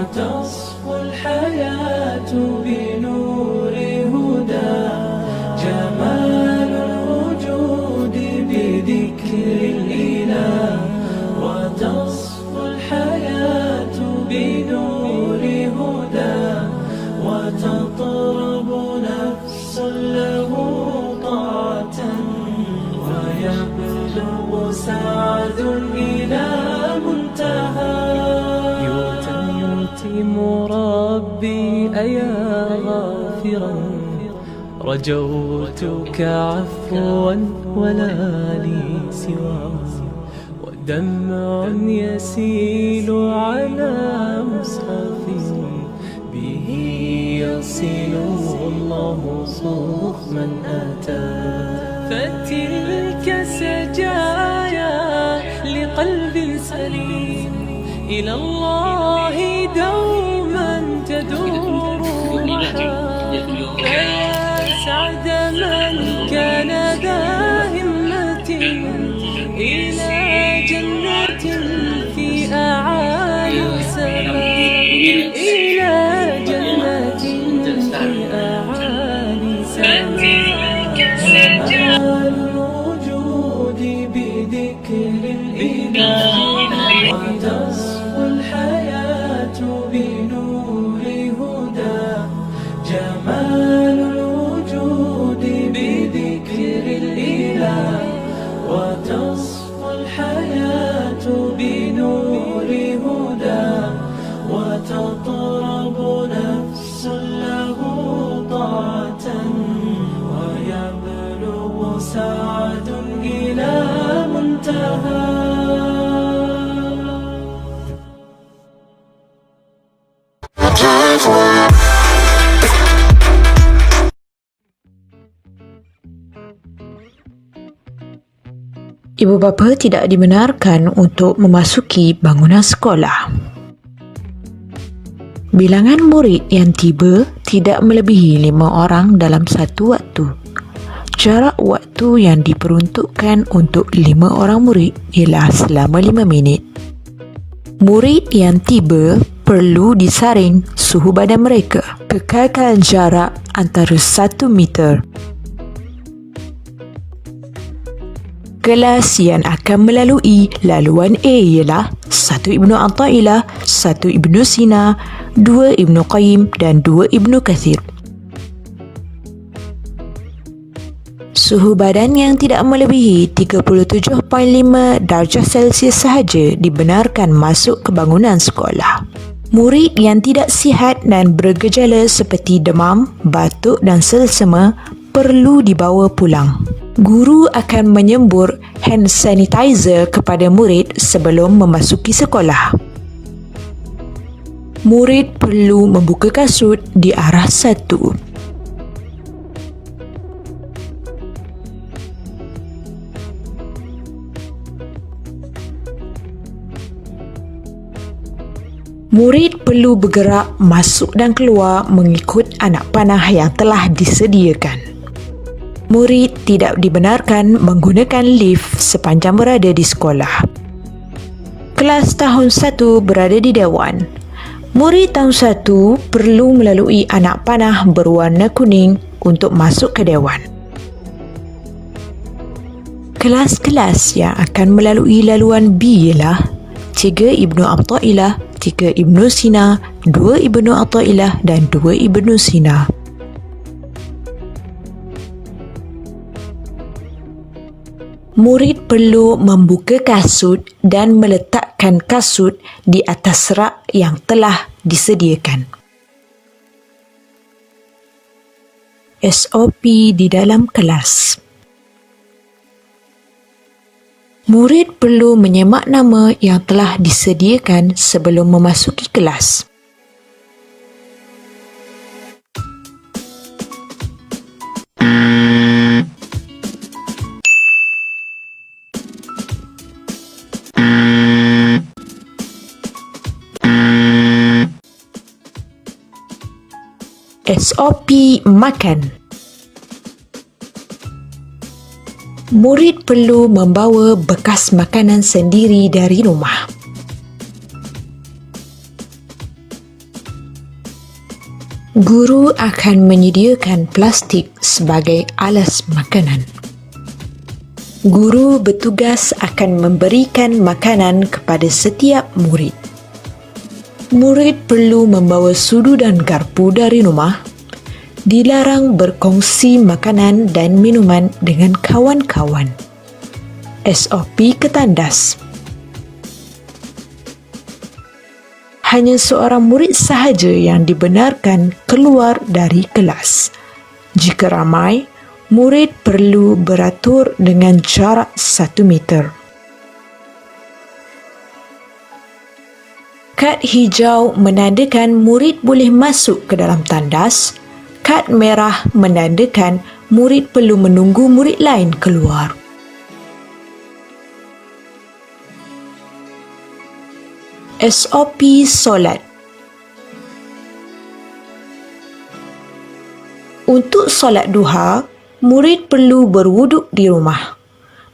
وتصفو الحياة بنور هدى جمال الوجود بذكر الإله وتصفو الحياة بنور هدى وتطرب نفس له طاعة ويبلغ سعد إلى منتهى يتم ربي أيا غافرا رجوتك عفوا ولا لي سوى ودمع يسيل على مصحف به يصل الله صوف من أتى فتلك سجايا لقلب سليم إلى الله دوما تدور فيا سعد من كان ذا همة إلى جنة في أعالي السماء إلى جنة في أعالي السماء الوجود بذكر الإله وتصفو الحياة بنور هدى جمال الوجود بذكر الإله وتصفو الحياة بنور هدى وتطرب نفس له طاعة ويبلغ سعد إلى منتهى. Ibu bapa tidak dibenarkan untuk memasuki bangunan sekolah. Bilangan murid yang tiba tidak melebihi 5 orang dalam satu waktu. Jarak waktu yang diperuntukkan untuk 5 orang murid ialah selama 5 minit. Murid yang tiba perlu disaring suhu badan mereka. Kekalkan jarak antara 1 meter. Kelas yang akan melalui laluan A ialah 1 Ibnu Athaillah, 1 Ibnu Sina, 2 Ibnu Qayyim dan 2 Ibnu Kathir. Suhu badan yang tidak melebihi 37.5 darjah Celsius sahaja dibenarkan masuk ke bangunan sekolah. Murid yang tidak sihat dan bergejala seperti demam, batuk dan selsema perlu dibawa pulang. Guru akan menyembur hand sanitizer kepada murid sebelum memasuki sekolah. Murid perlu membuka kasut di arah satu. Murid perlu bergerak masuk dan keluar mengikut anak panah yang telah disediakan. Murid tidak dibenarkan menggunakan lift sepanjang berada di sekolah. Kelas tahun 1 berada di Dewan. Murid tahun 1 perlu melalui anak panah berwarna kuning untuk masuk ke Dewan. Kelas-kelas yang akan melalui laluan B ialah 3 Ibnu Athaillah, 3 Ibnu Sina, 2 Ibnu Athaillah dan 2 Ibnu Sina. Murid perlu membuka kasut dan meletakkan kasut di atas rak yang telah disediakan. SOP di dalam kelas. Murid perlu menyemak nama yang telah disediakan sebelum memasuki kelas. SOP makan. Murid perlu membawa bekas makanan sendiri dari rumah. Guru akan menyediakan plastik sebagai alas makanan. Guru bertugas akan memberikan makanan kepada setiap murid. Murid perlu membawa sudu dan garpu dari rumah. Dilarang berkongsi makanan dan minuman dengan kawan-kawan. SOP ketandas. Hanya seorang murid sahaja yang dibenarkan keluar dari kelas. Jika ramai, murid perlu beratur dengan jarak 1 meter. Kad hijau menandakan murid boleh masuk ke dalam tandas. Kad merah menandakan murid perlu menunggu murid lain keluar. SOP solat. Untuk solat duha, murid perlu berwuduk di rumah.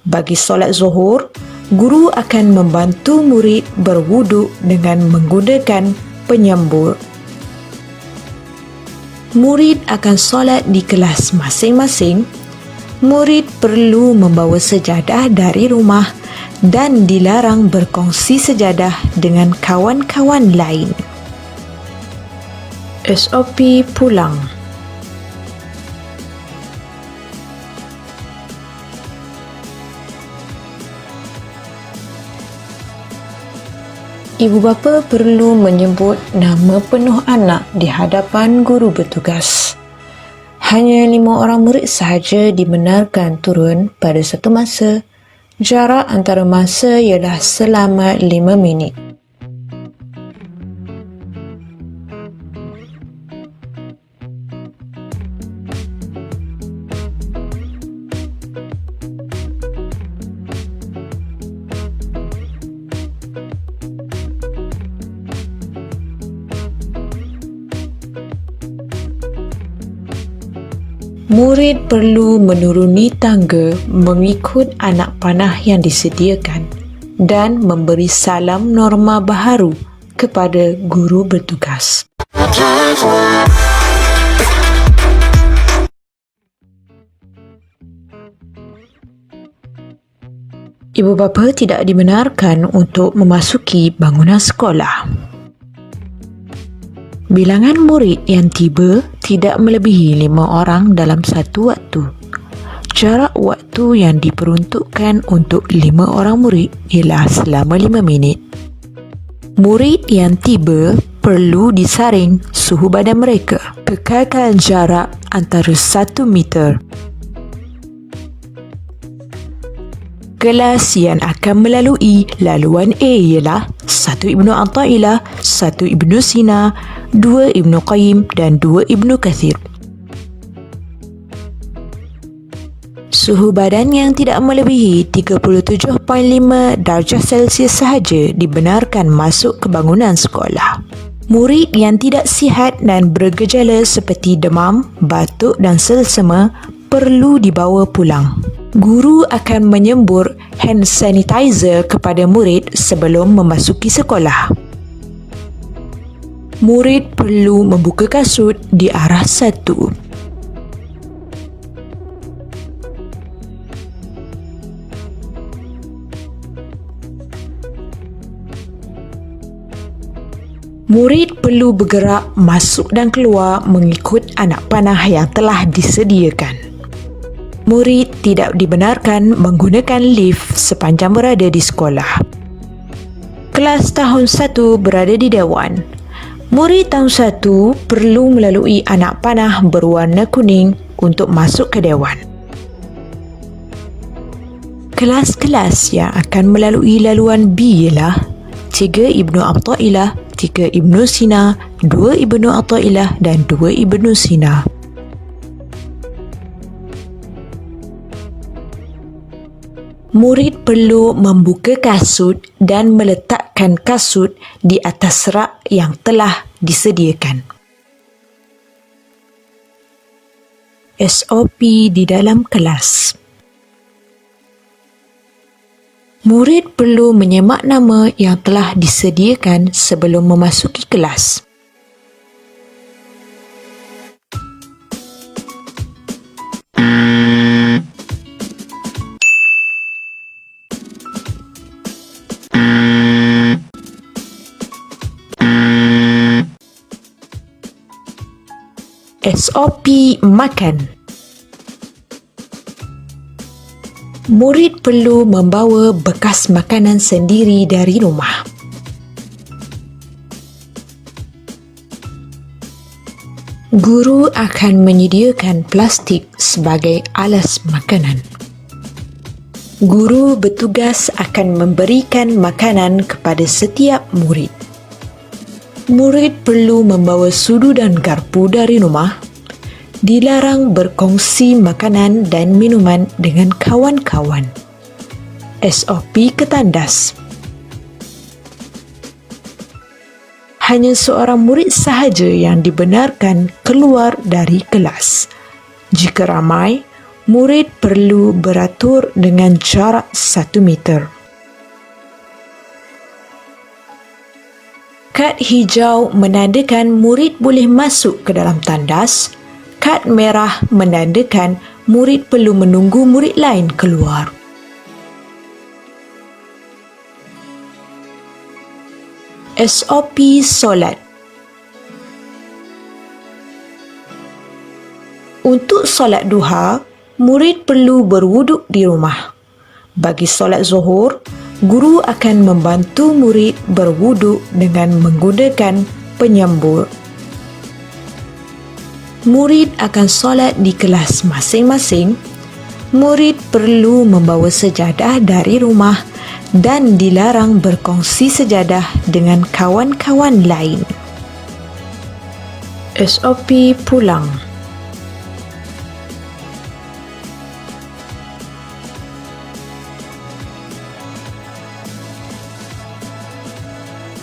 Bagi solat zuhur, guru akan membantu murid berwuduk dengan menggunakan penyembur. Murid akan solat di kelas masing-masing. Murid perlu membawa sejadah dari rumah dan dilarang berkongsi sejadah dengan kawan-kawan lain. SOP pulang. Ibu bapa perlu menyebut nama penuh anak di hadapan guru bertugas. Hanya 5 orang murid sahaja dibenarkan turun pada satu masa. Jarak antara masa ialah selama 5 minit. Murid perlu menuruni tangga mengikut anak panah yang disediakan dan memberi salam norma baharu kepada guru bertugas. Ibu bapa tidak dibenarkan untuk memasuki bangunan sekolah. Bilangan murid yang tiba tidak melebihi 5 orang dalam satu waktu. Jarak waktu yang diperuntukkan untuk 5 orang murid ialah selama 5 minit. Murid yang tiba perlu disaring suhu badan mereka. Kekalkan jarak antara 1 meter. Kelas yang akan melalui laluan A ialah 1 Ibnu Athaillah, 1 Ibnu Sina, 2 Ibnu Qayyim dan 2 Ibnu Kathir. Suhu badan yang tidak melebihi 37.5 darjah Celsius sahaja dibenarkan masuk ke bangunan sekolah. Murid yang tidak sihat dan bergejala seperti demam, batuk dan selsema perlu dibawa pulang. Guru akan menyembur hand sanitizer kepada murid sebelum memasuki sekolah. Murid perlu membuka kasut di arah 1. Murid perlu bergerak masuk dan keluar mengikut anak panah yang telah disediakan. Murid tidak dibenarkan menggunakan lift sepanjang berada di sekolah. Kelas tahun 1 berada di Dewan. Murid tahun 1 perlu melalui anak panah berwarna kuning untuk masuk ke Dewan. Kelas-kelas yang akan melalui laluan B ialah 3 Ibnu Athaillah, 3 Ibnu Sina, 2 Ibnu Athaillah dan 2 Ibnu Sina. Murid perlu membuka kasut dan meletakkan kasut di atas rak yang telah disediakan. SOP di dalam kelas. Murid perlu menyemak nama yang telah disediakan sebelum memasuki kelas. SOP makan. Murid perlu membawa bekas makanan sendiri dari rumah. Guru akan menyediakan plastik sebagai alas makanan. Guru bertugas akan memberikan makanan kepada setiap murid. Murid perlu membawa sudu dan garpu dari rumah. Dilarang berkongsi makanan dan minuman dengan kawan-kawan. SOP ketandas. Hanya seorang murid sahaja yang dibenarkan keluar dari kelas. Jika ramai, murid perlu beratur dengan jarak 1 meter. Kad hijau menandakan murid boleh masuk ke dalam tandas. Kad merah menandakan murid perlu menunggu murid lain keluar. SOP solat. Untuk solat duha, murid perlu berwuduk di rumah. Bagi solat zuhur, guru akan membantu murid berwuduk dengan menggunakan penyembur. Murid akan solat di kelas masing-masing. Murid perlu membawa sejadah dari rumah dan dilarang berkongsi sejadah dengan kawan-kawan lain. SOP pulang.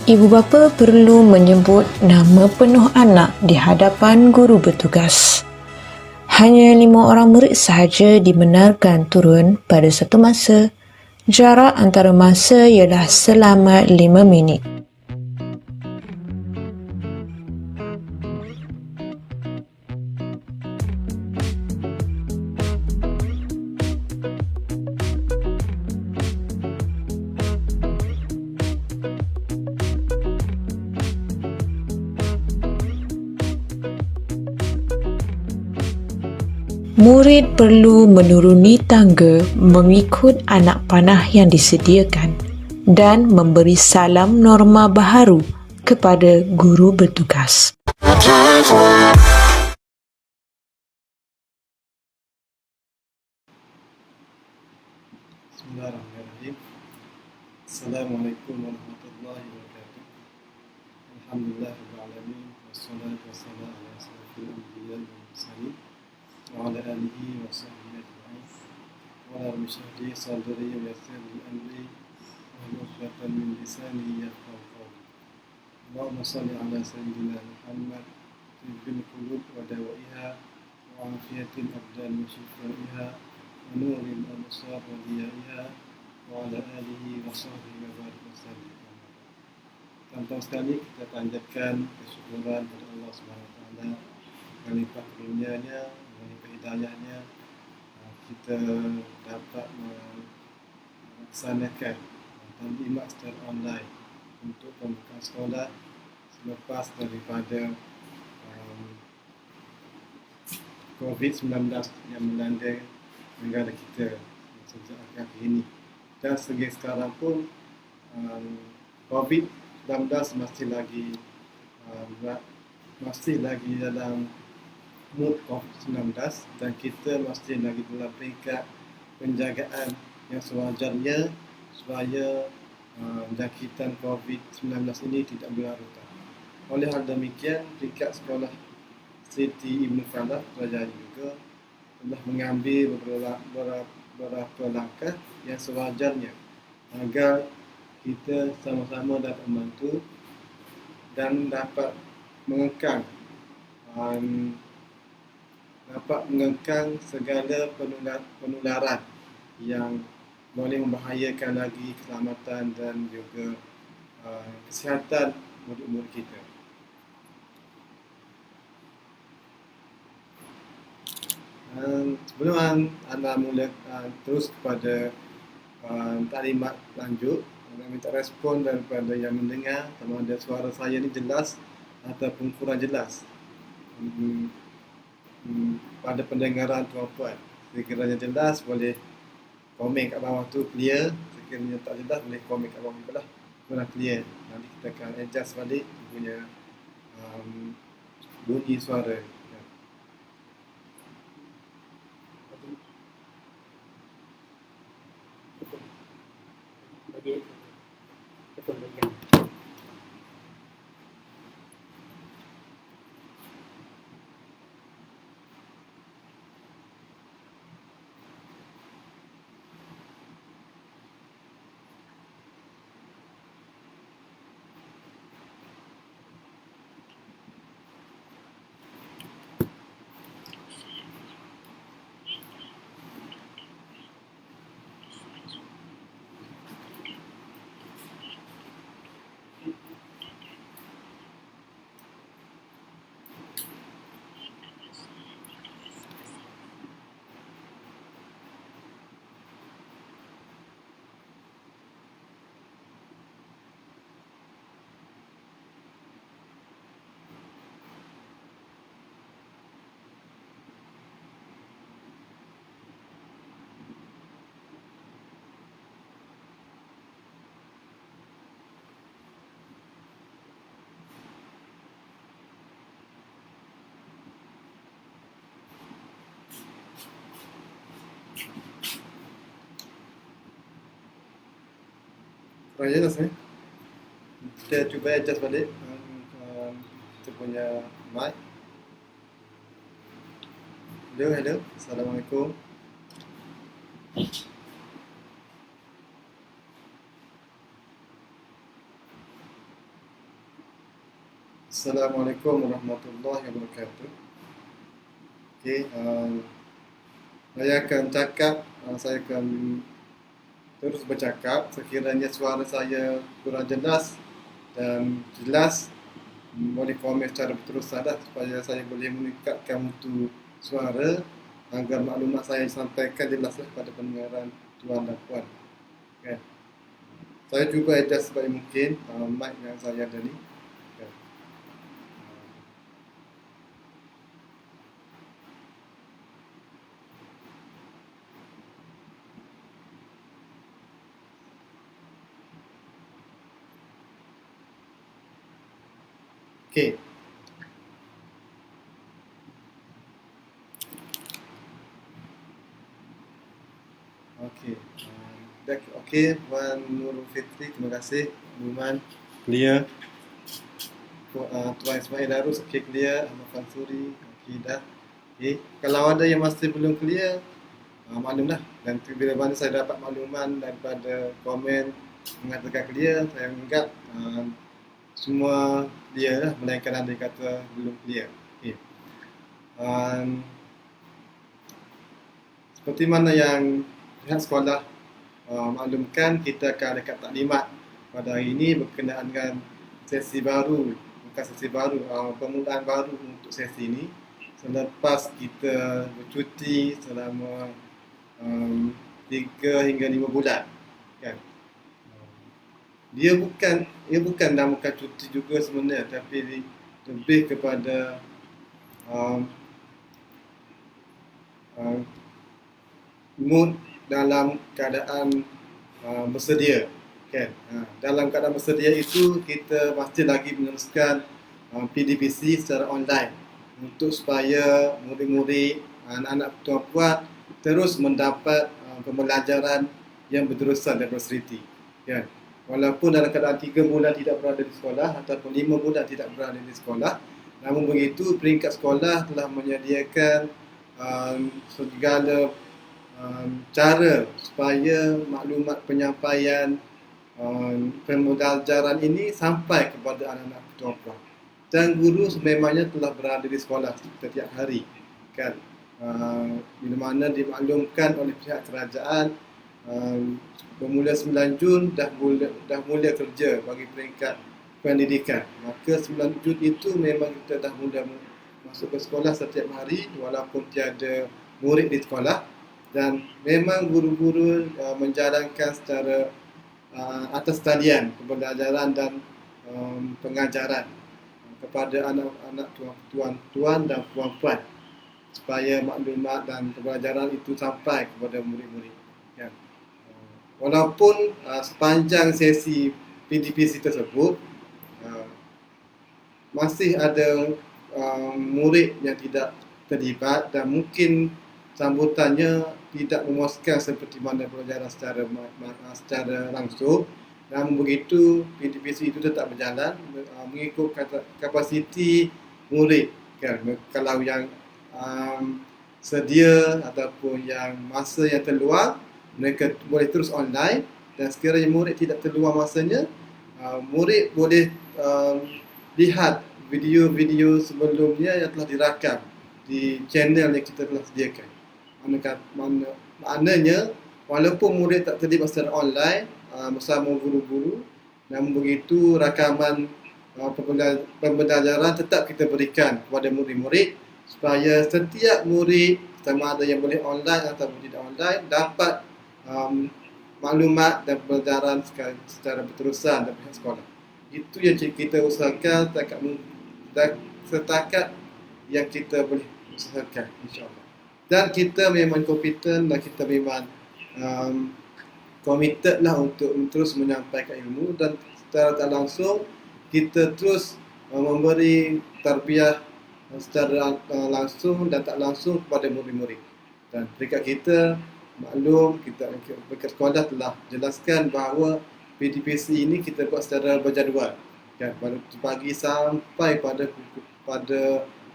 Ibu bapa perlu menyebut nama penuh anak di hadapan guru bertugas. Hanya 5 orang murid sahaja dibenarkan turun pada satu masa. Jarak antara masa ialah selama 5 minit. Murid perlu menuruni tangga mengikut anak panah yang disediakan dan memberi salam norma baharu kepada guru bertugas. Bismillahirrahmanirrahim. Assalamualaikum warahmatullahi wabarakatuh. Alhamdulillahirrahmanirrahim. Wassalatu wassalamu ala asyrafil anbiya'i wal mursalin wa ala alihi wa sahbihi ajma'in. Wa la rabbi sadri wa yassir li amri wa uqdatan min lisani yafqahu qawli. Allahumma shalli ala sayyidina Muhammad tibbil qulub wa dawaiha wa afiyatil abdan wa shifaiha wa nuril absar wa diyaiha wa ala alihi wa sahbihi wa barik wa sallim. Tanpa sekali kita panjatkan kesyukuran kepada Allah Subhanahu wa taala dengan limpah karunia-Nya, dengan limpah hidayah-Nya, kita dapat melaksanakan taklimat secara online untuk pembukaan sekolah selepas daripada COVID-19 yang melanda negara kita sejak akhir ini. Dan segi sekarang pun COVID-19 masih lagi dalam mood COVID-19 dan kita masih lagi dalam peringkat penjagaan yang sewajarnya supaya jangkitan COVID-19 ini tidak berlarutan. Oleh hal demikian, peringkat sekolah Siti Ibn Falah Kerajaan juga telah mengambil beberapa langkah yang sewajarnya agar kita sama-sama dapat membantu dan dapat mengekang segala penularan yang boleh membahayakan lagi keselamatan dan juga kesihatan murid-murid kita. Sebelum anda mula terus kepada taklimat lanjut, anda minta respon daripada yang mendengar sama ada suara saya ni jelas ataupun kurang jelas. pada pendengaran tuan-puan. Sekiranya jelas boleh komen kat bawah tu clear, sekiranya tak jelas boleh komen kat bawah juga lah, kurang clear. Nanti kita akan adjust balik punya bunyi suara. Kurang jelas kita cuba adjust balik kita punya mic. Hello, Assalamualaikum. Assalamualaikum warahmatullahi wabarakatuh. Okey, saya akan cakap, saya akan terus bercakap. Sekiranya suara saya kurang jelas dan jelas, boleh komen secara berterusan supaya saya boleh meningkatkan mutu suara agar maklumat saya disampaikan jelaslah pada pendengaran tuan dan puan. Okay. Saya cuba adjust sebaik mungkin mic yang saya ada ni. Okay. Okay. Okey, Puan Nurul Fitri, terima kasih. Numan, clear. Tuan Ismail Darus, okey, clear. Ahmad Fansuri, okey, dah. Okay. Kalau ada yang masih belum clear, maklumlah. Dan bila mana saya dapat makluman daripada komen mengatakan clear, saya anggap semua clear lah, melainkan ada kata belum clear. Okay. Seperti mana yang pihak sekolah maklumkan, kita akan ada taklimat pada hari ini berkenaan dengan sesi baru, bukan sesi baru, permulaan baru untuk sesi ini selepas kita bercuti selama 3 hingga 5 bulan kan. Dia bukan namakan cuti juga sebenarnya, tapi lebih kepada mood dalam keadaan bersedia kan. Dalam keadaan bersedia itu kita masih lagi meneruskan PDPC secara online untuk supaya murid-murid, anak-anak tuan-puan terus mendapat pembelajaran yang berterusan dan berseriti kan. Walaupun dalam keadaan 3 bulan tidak berada di sekolah ataupun 5 bulan tidak berada di sekolah, namun begitu peringkat sekolah telah menyediakan segala cara supaya maklumat penyampaian pembelajaran ini sampai kepada anak-anak tuan-puan. Dan guru sememangnya telah berada di sekolah setiap hari kan. Bila mana dimaklumkan oleh pihak kerajaan bermula 9 Jun dah mula kerja bagi peringkat pendidikan. Maka 9 Jun itu memang kita dah mula masuk ke sekolah setiap hari walaupun tiada murid di sekolah. Dan memang guru-guru menjalankan secara atas talian pembelajaran dan pengajaran kepada anak-anak tuan-tuan dan puan-puan. supaya maklumat dan pembelajaran itu sampai kepada murid-murid. Kan? Walaupun sepanjang sesi PDPC tersebut masih ada murid yang tidak terlibat dan mungkin sambutannya tidak memuaskan seperti mana pelajaran secara langsung. Namun begitu, PDPC itu tetap berjalan mengikut kapasiti murid. Kan? Kalau yang sedia ataupun yang masa yang terluang, mereka boleh terus online, dan sekiranya murid tidak terluang masanya, murid boleh lihat video-video sebelumnya yang telah dirakam di channel yang kita telah sediakan. Maknanya walaupun murid tak terlibat secara online bersama guru-guru, namun begitu rakaman pembelajaran tetap kita berikan kepada murid-murid supaya setiap murid, sama ada yang boleh online ataupun tidak online, dapat maklumat dan pembelajaran secara berterusan dari pihak sekolah. Itu yang kita usahakan setakat yang kita boleh usahakan, insyaAllah. Dan kita memang kompeten dan kita memang committed lah untuk terus menyampaikan ilmu, dan secara tak langsung kita terus memberi tarbiyah secara langsung dan tak langsung kepada murid-murid. Dan peringkat kita maklum, kita sekolah telah jelaskan bahawa PDPC ini kita buat secara berjadual. Kan, pada pagi sampai pada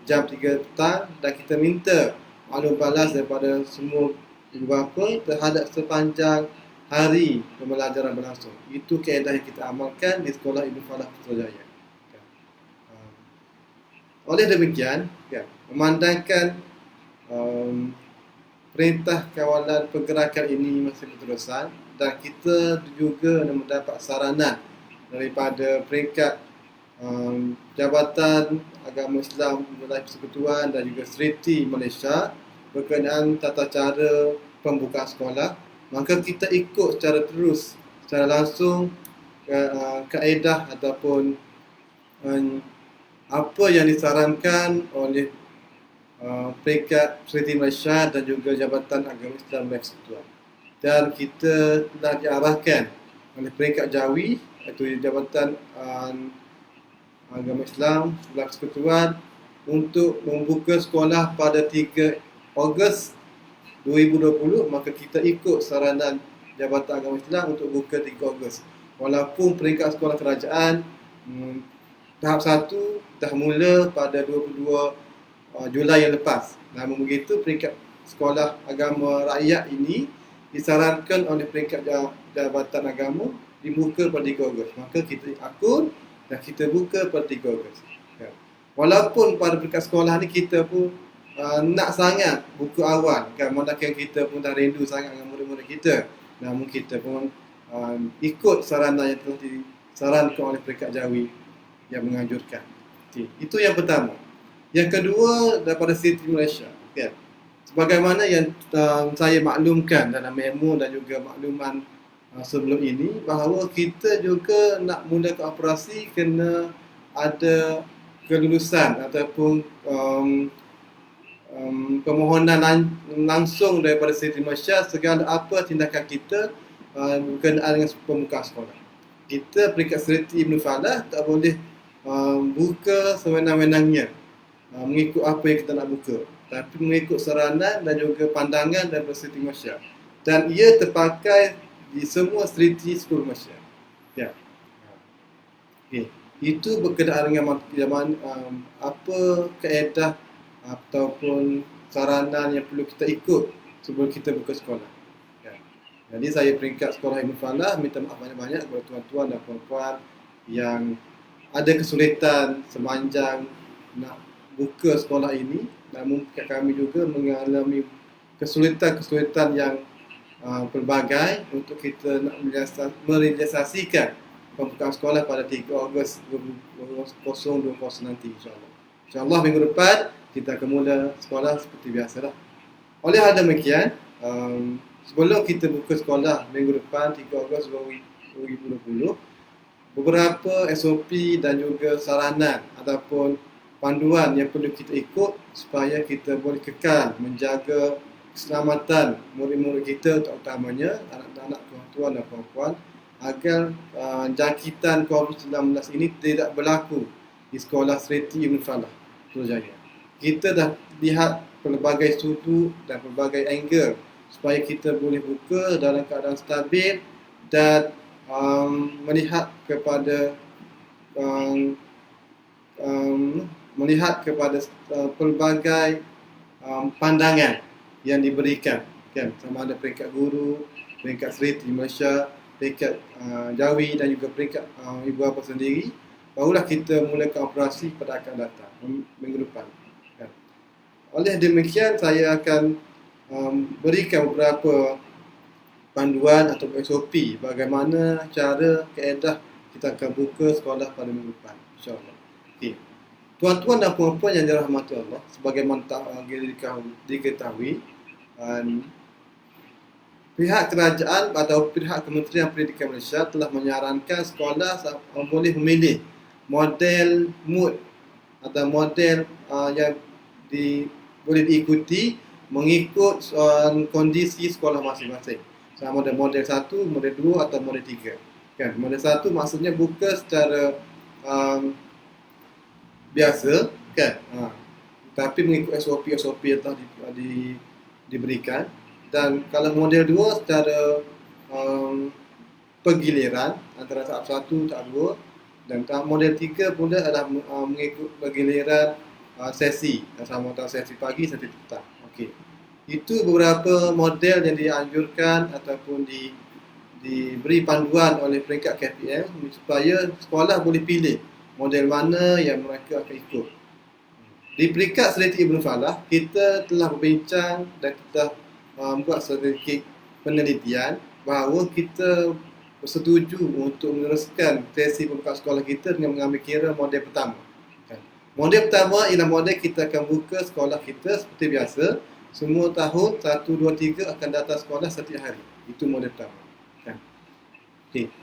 jam 3 petang, dan kita minta maklum balas daripada semua ibu bapa terhadap sepanjang hari pembelajaran berlangsung. Itu kaedah yang kita amalkan di Sekolah Ibn Falah Putrajaya. Kan. Oleh demikian, kan, memandangkan perintah kawalan pergerakan ini masih berterusan, dan kita juga mendapat saranan daripada peringkat Jabatan Agama Islam Wilayah Persekutuan dan juga Seriti Malaysia berkenaan tata cara pembukaan sekolah, maka kita ikut secara langsung kaedah ataupun apa yang disarankan oleh peringkat Seriti Malaysia dan juga Jabatan Agama Islam Wilayah Persekutuan. Dan kita telah diarahkan oleh peringkat Jawi, iaitu Jabatan Agama Islam Wilayah Persekutuan, untuk membuka sekolah pada 3 Ogos 2020, maka kita ikut saranan Jabatan Agama Islam untuk buka 3 Ogos. Walaupun peringkat sekolah kerajaan tahap 1 dah mula pada 22 Julai yang lepas. Namun begitu, peringkat sekolah agama rakyat ini disarankan oleh peringkat Jabatan Agama dibuka pada 3 Ogos. Maka kita akun dan kita buka pada 3 Ogos. Ya. Walaupun pada peringkat sekolah ni kita pun nak sangat buku awal, kan, manakala kita pun dah rindu sangat dengan murid-murid kita, namun kita pun ikut saranan yang telah disarankan oleh peringkat Jawi yang menganjurkan. Okay. Itu yang pertama. Yang kedua, daripada Seriti Malaysia, kan, sebagaimana yang saya maklumkan dalam memo dan juga makluman sebelum ini, bahawa kita juga nak mulakan operasi kena ada kelulusan ataupun permohonan langsung daripada Seriti Malaysia segala apa tindakan kita berkenaan dengan pembukaan sekolah. Kita peringkat Seriti Ibn Falah tak boleh buka sewenang-wenangnya mengikut apa yang kita nak buka, tapi mengikut saranan dan juga pandangan daripada Seriti Malaysia, dan ia terpakai di semua Seriti seluruh Malaysia. Ya. Okay. Itu berkenaan dengan apa kaedah ataupun saranan yang perlu kita ikut sebelum kita buka sekolah. Ya. Jadi saya peringkat Sekolah Ibn Falah minta maaf banyak-banyak kepada tuan-tuan dan puan-puan yang ada kesulitan sepanjang nak buka sekolah ini, namun kami juga mengalami kesulitan-kesulitan yang pelbagai untuk kita nak merealisasikan pembukaan sekolah pada 3 Ogos 2020 nanti, insyaAllah. InsyaAllah minggu depan kita akan mula sekolah seperti biasa lah. Oleh hal demikian, sebelum kita buka sekolah minggu depan 3 Ogos 2020, beberapa SOP dan juga saranan ataupun panduan yang perlu kita ikut supaya kita boleh kekal menjaga keselamatan murid-murid kita, terutamanya anak-anak tuan-tuan dan puan-puan, agar jangkitan COVID-19 ini tidak berlaku di sekolah Seriti Ibn Falah, Putrajaya. Kita dah lihat pelbagai sudut dan pelbagai angle supaya kita boleh buka dalam keadaan stabil dan melihat kepada pelbagai pandangan yang diberikan, kan, sama ada peringkat guru, peringkat Seriti Malaysia, peringkat Jawi dan juga peringkat ibu bapa sendiri, barulah kita mulakan operasi pada akan datang minggu depan, kan. Oleh demikian, saya akan berikan beberapa panduan atau SOP bagaimana cara keedah kita akan buka sekolah pada minggu depan, insyaAllah. Okay. Tuan-tuan dan puan-puan yang dirahmati Allah, sebagaimana diketahui, pihak kerajaan atau pihak Kementerian Pendidikan Malaysia telah menyarankan sekolah boleh memilih model mood atau model yang boleh diikuti mengikut kondisi sekolah masing-masing. Sama ada model 1, model 2 atau model 3. Kan? Model 1 maksudnya buka secara biasa, kan? Tapi mengikut SOP yang telah diberikan. Dan kalau model 2 secara pergiliran antara tahap 1 tahap 2, dan model 3 pula adalah mengikut pergiliran sesi, sama ada sesi pagi, sesi petang. Okey. Itu beberapa model yang dianjurkan ataupun diberi panduan oleh peringkat KPM supaya sekolah boleh pilih model mana yang mereka akan ikut. Di peringkat Seriti Ibn Falah, kita telah berbincang dan kita buat sedikit penelitian bahawa kita bersetuju untuk meneruskan sesi pembukaan sekolah kita dengan mengambil kira model pertama. Model pertama ialah model kita akan buka sekolah kita seperti biasa. Semua tahun 1, 2, 3 akan datang sekolah setiap hari. Itu model pertama. Kan? Okey.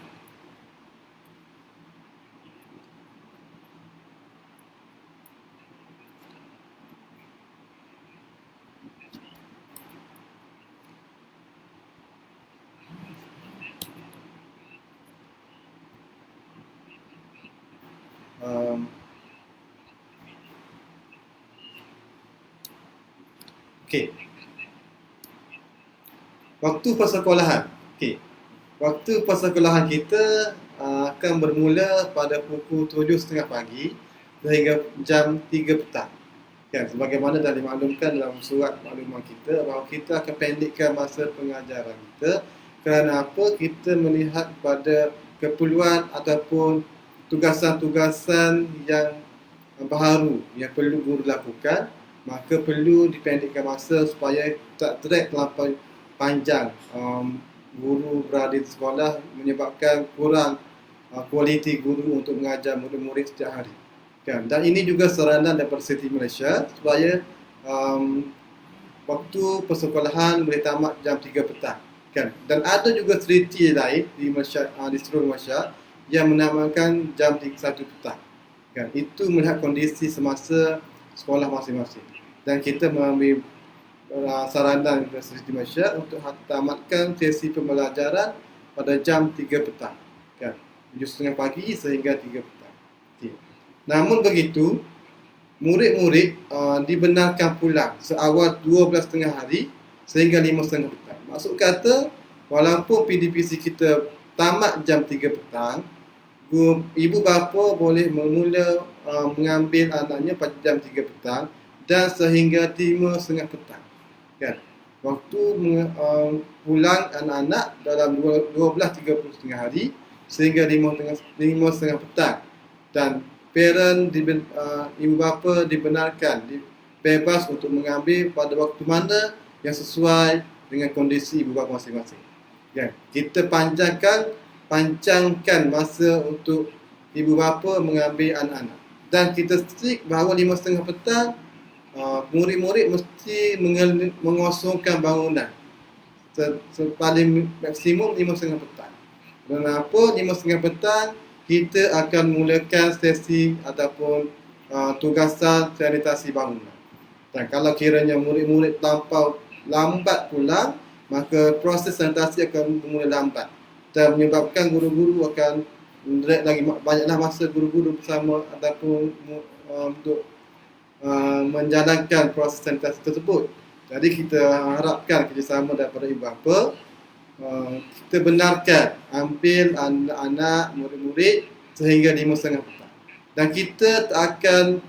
Okey. Waktu persekolahan. Okey. Waktu persekolahan kita akan bermula pada pukul 7.30 pagi sehingga jam 3 petang. Kan, sebagaimana dah dimaklumkan dalam surat maklumat kita bahawa kita akan pendekkan masa pengajaran kita. Kerana apa? Kita melihat pada keperluan ataupun tugasan-tugasan yang baharu yang perlu guru lakukan, maka perlu dipendekkan masa supaya tak track terlampau panjang guru berada di sekolah, menyebabkan kurang kualiti guru untuk mengajar murid-murid setiap hari. Kan? Dan ini juga saranan daripada Seriti Malaysia supaya waktu persekolahan boleh tamat jam 3 petang. Kan? Dan ada juga seriti lain di Malaysia, di seluruh Malaysia yang menamakan jam 1 petang. Kan? Itu melihat kondisi semasa sekolah masing-masing. Dan kita mengambil saranan dari Seriti Malaysia untuk tamatkan sesi pembelajaran pada jam 3 petang. Kan? 7.30 pagi sehingga 3 petang. Okay. Namun begitu, murid-murid dibenarkan pulang seawal 12.30 hari sehingga 5.30 petang. Maksud kata, walaupun PDPC kita tamat jam 3 petang, ibu bapa boleh memula mengambil anaknya pada jam 3 petang dan sehingga 5.30 petang. Kan? Waktu pulang anak-anak dalam 12.30 hari sehingga 5.30 petang. Dan parent, ibu bapa dibenarkan bebas untuk mengambil pada waktu mana yang sesuai dengan kondisi ibu bapa masing-masing. Ya, kita panjangkan masa untuk ibu bapa mengambil anak-anak. Dan kita strict bahawa 5.30 petang murid-murid mesti mengosongkan bangunan paling maksimum 5.30 petang. Kenapa 5.30 petang? Kita akan mulakan sesi ataupun tugasan sanitasi bangunan. Dan kalau kiranya murid-murid terlampau lambat pulang, maka proses sanitasi akan bermula lambat dan menyebabkan guru-guru akan lagi banyaklah masa guru-guru bersama ataupun untuk menjalankan proses sanitasi tersebut. Jadi kita harapkan kerjasama daripada ibu bapa, kita benarkan ambil anak-anak murid-murid sehingga 5.30 petang. Dan kita tak akan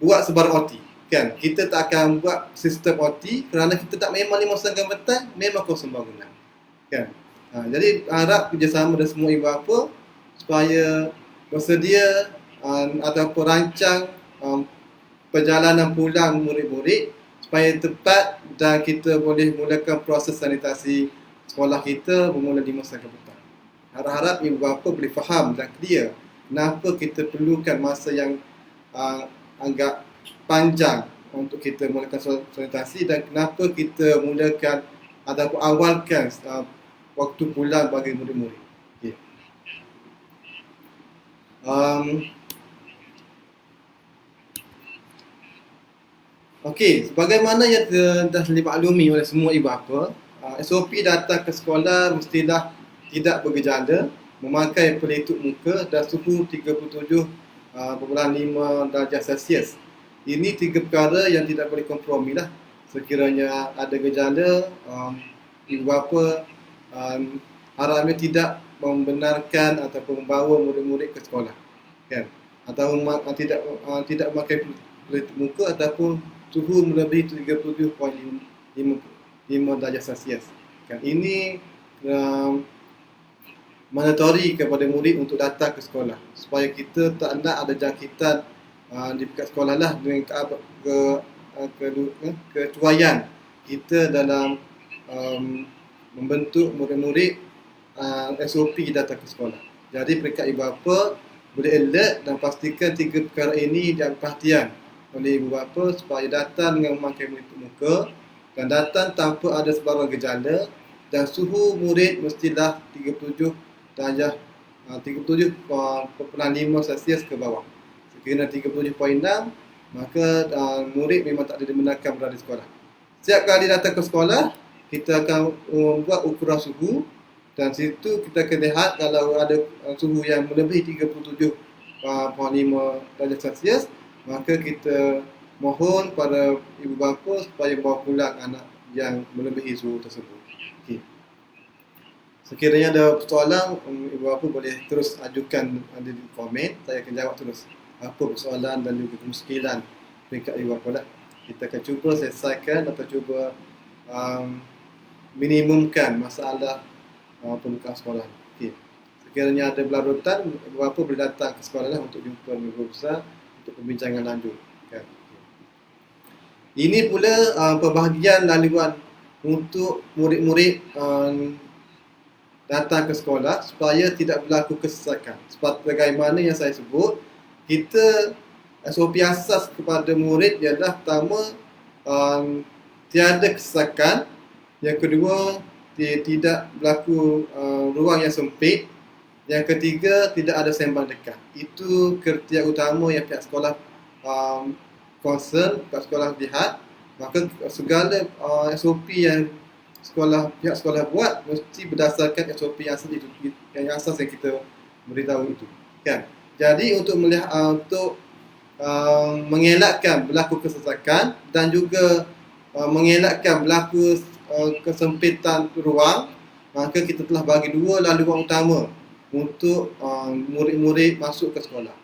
buat sebarang OT, kan? Kita tak akan buat sistem OT kerana kita tak memang 5.30 petang memang kosong bangunan, kan? Jadi harap kerjasama dari semua ibu bapa supaya bersedia ataupun rancang perjalanan pulang murid-murid supaya tepat dan kita boleh mulakan proses sanitasi sekolah kita bermula 5.30 petang. Harap-harap ibu bapa boleh faham dan clear kenapa kita perlukan masa yang agak panjang untuk kita mulakan sanitasi dan kenapa kita mulakan ataupun awalkan waktu pulang bagi murid-murid. Okay. Okey, sebagaimana yang dah dimaklumi oleh semua ibu bapa, SOP datang ke sekolah mestilah tidak bergejala, memakai pelitup muka dan suhu 37.5 darjah Celsius. Ini 3 perkara yang tidak boleh kompromi lah. Sekiranya ada gejala, ibu bapa harapnya tidak membenarkan ataupun membawa murid-murid ke sekolah, kan? Atau tidak memakai pelitup muka ataupun suhu melebihi 37.5 darjah Celsius. Kan? Ini mandatory kepada murid untuk datang ke sekolah supaya kita tak nak ada jangkitan di dekat sekolah lah dengan kecuaian kita dalam membentuk murid-murid SOP datang ke sekolah. Jadi peringkat ibu bapa boleh alert dan pastikan 3 perkara ini diambil perhatian oleh ibu bapa supaya datang dengan memakai pelitup muka dan datang tanpa ada sebarang gejala dan suhu murid mestilah 37.5 Celsius ke bawah. Sekiranya 37.6 maka murid memang tak dibenarkan berada di sekolah. Setiap kali datang ke sekolah kita akan membuat ukuran suhu dan situ kita akan lihat kalau ada suhu yang melebihi 37.5 darjah Celsius, maka kita mohon pada ibu bapa supaya bawa pulang anak yang melebihi suhu tersebut. Okay. Sekiranya ada persoalan, ibu bapa boleh terus ajukan di komen, saya akan jawab terus apa persoalan dan juga kemuskilan peringkat ibu bapa lah. Kita akan cuba selesaikan atau cuba minimumkan masalah pembukaan sekolah. Okay. Sekiranya ada berlarutan, ibu bapa boleh datang ke sekolah lah untuk jumpa guru besar untuk perbincangan lanjut. Kan? Ini pula pembahagian laluan untuk murid-murid datang ke sekolah supaya tidak berlaku kesesakan. Sebagaimana yang saya sebut, kita SOP asas kepada murid ialah pertama tiada kesesakan, yang kedua tidak berlaku ruang yang sempit, yang ketiga tidak ada sembang dekat. Itu kriteria utama yang pihak sekolah concern, pihak sekolah lihat. Maka segala SOP yang pihak sekolah buat mesti berdasarkan SOP yang asas yang kita beritahu itu, kan? Jadi untuk melihat untuk mengelakkan berlaku kesesakan dan juga mengelakkan berlaku kesempitan ruang, maka kita telah bagi 2 laluan utama untuk murid-murid masuk ke sekolah.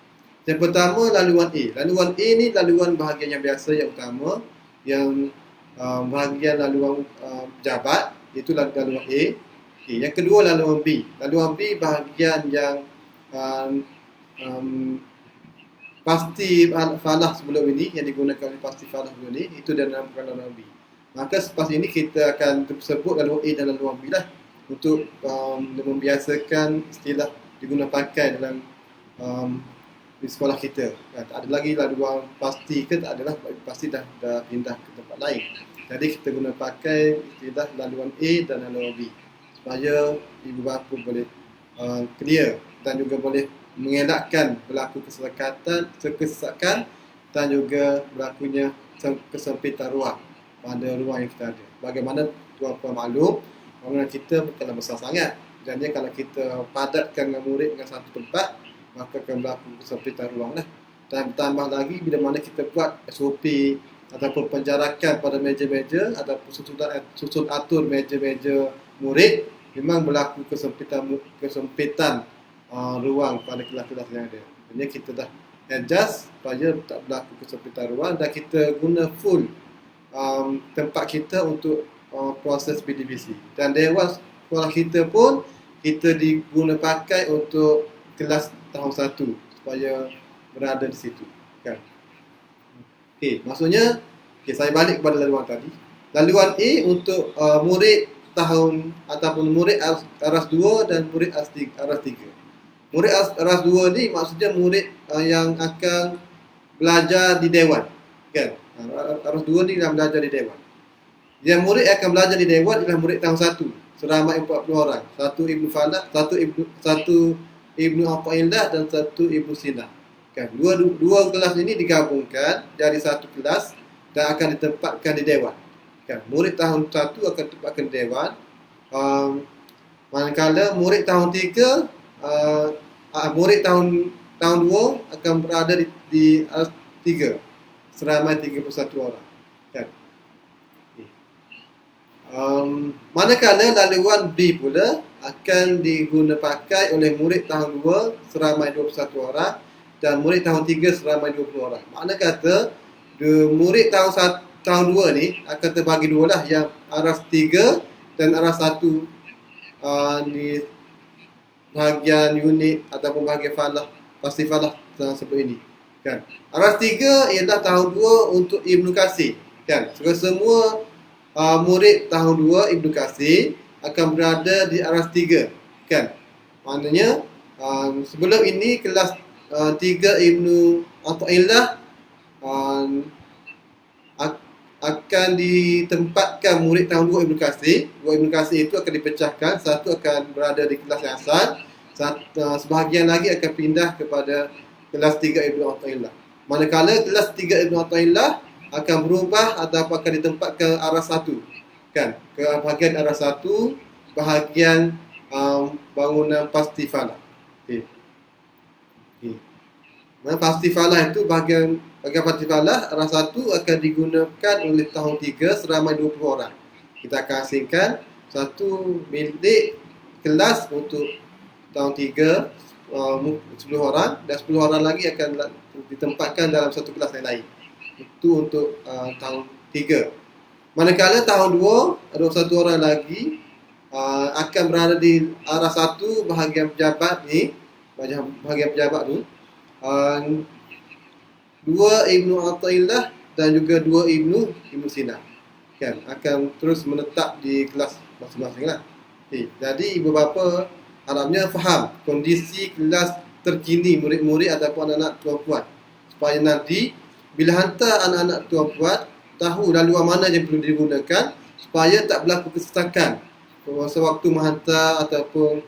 Yang pertama, laluan A. Laluan A ni laluan bahagian yang biasa yang utama, yang bahagian laluan pejabat, iaitu laluan A. Okay. Yang kedua, laluan B. Laluan B bahagian yang pasti falah sebelum ini, yang digunakan oleh pasti falah sebelum ini, itu dalam laluan B. Maka selepas ini kita akan sebut laluan A dan laluan B lah untuk membiasakan istilah diguna pakai dalam di sekolah kita. Tak ada lagi laluan pasti ke, tak adalah, pasti dah pindah ke tempat lain. Jadi kita guna pakai istilah laluan A dan laluan B supaya ibu bapa boleh clear dan juga boleh mengelakkan berlaku kesesakan dan juga berlakunya kesempitan ruang pada ruang yang kita ada. Bagaimana tuan-tuan maklum, bangunan kita bukanlah besar sangat. Jadi kalau kita padatkan dengan murid dengan satu tempat, maka akan berlaku kesempitan ruang lah. Dan tambah lagi bila mana kita buat SOP ataupun penjarakan pada meja-meja ataupun susun atur meja-meja murid, memang berlaku kesempitan ruang pada kelas-kelas yang ada. Jadi kita dah adjust supaya tak berlaku kesempitan ruang dan kita guna full tempat kita untuk proses PDVC. Dan dewan sekolah kita pun kita diguna pakai untuk kelas tahun 1 supaya berada di situ, kan. Okey, maksudnya saya balik kepada laluan tadi. Laluan A untuk murid tahun ataupun murid aras 2 dan murid aras 3. Murid aras 2 ni maksudnya murid yang akan belajar di dewan, kan. Aras 2 ni dah belajar di dewan. Yang murid yang akan belajar di dewan ialah murid tahun 1 seramai 40 orang. Satu Ibnu Falak, satu Ibnu Athaillah dan satu Ibnu Sina. Kan, dua kelas ini digabungkan jadi satu kelas dan akan ditempatkan di dewan. Kan, murid tahun 1 akan ditempatkan di dewan. Manakala murid tahun 3, murid tahun 2 akan berada di 3 seramai 31 orang. Kan. Manakala laluan B pula akan diguna pakai oleh murid tahun 2 seramai 21 orang dan murid tahun 3 seramai 20 orang. Makna kata murid tahun 2 ni akan terbagi dua lah, yang aras 3 dan aras 1 di bahagian unit ataupun bahagian falah, pasti falah seperti ini, kan. Aras 3 ialah tahun 2 untuk Ibnu Kasir, kan. Semua murid tahun 2 Ibnu Kasir akan berada di aras 3, kan. Maknanya sebelum ini kelas 3 Ibnu Athaillah akan ditempatkan murid tahun 2 Ibnu Kasir. Ibnu Kasir itu akan dipecahkan, satu akan berada di kelas yang asal, sebahagian lagi akan pindah kepada kelas 3 Ibnu Athaillah. Manakala kelas 3 Ibnu Athaillah akan berubah ataupun akan ditempatkan aras 1, kan, ke bahagian aras 1, bahagian bangunan pasti falah. Pasti falah itu bahagian pasti falah aras 1 akan digunakan oleh tahun 3 seramai 20 orang. Kita akan asingkan satu bilik kelas untuk tahun 3 10 orang dan 10 orang lagi akan ditempatkan dalam satu kelas yang lain. Itu untuk tahun 3. Manakala tahun 2 ada satu orang lagi akan berada di aras 1 bahagian pejabat ni, bahagian pejabat tu. 2 Ibnu Athaillah dan juga 2 Ibnu Sina, kan, akan terus menetap di kelas masing-masing lah. Jadi ibu bapa harapnya faham kondisi kelas terkini murid-murid ataupun anak-anak tuan puan, supaya nanti bila hantar anak-anak tuan puan tahu laluan mana yang perlu digunakan supaya tak berlaku kesesakan sewaktu menghantar ataupun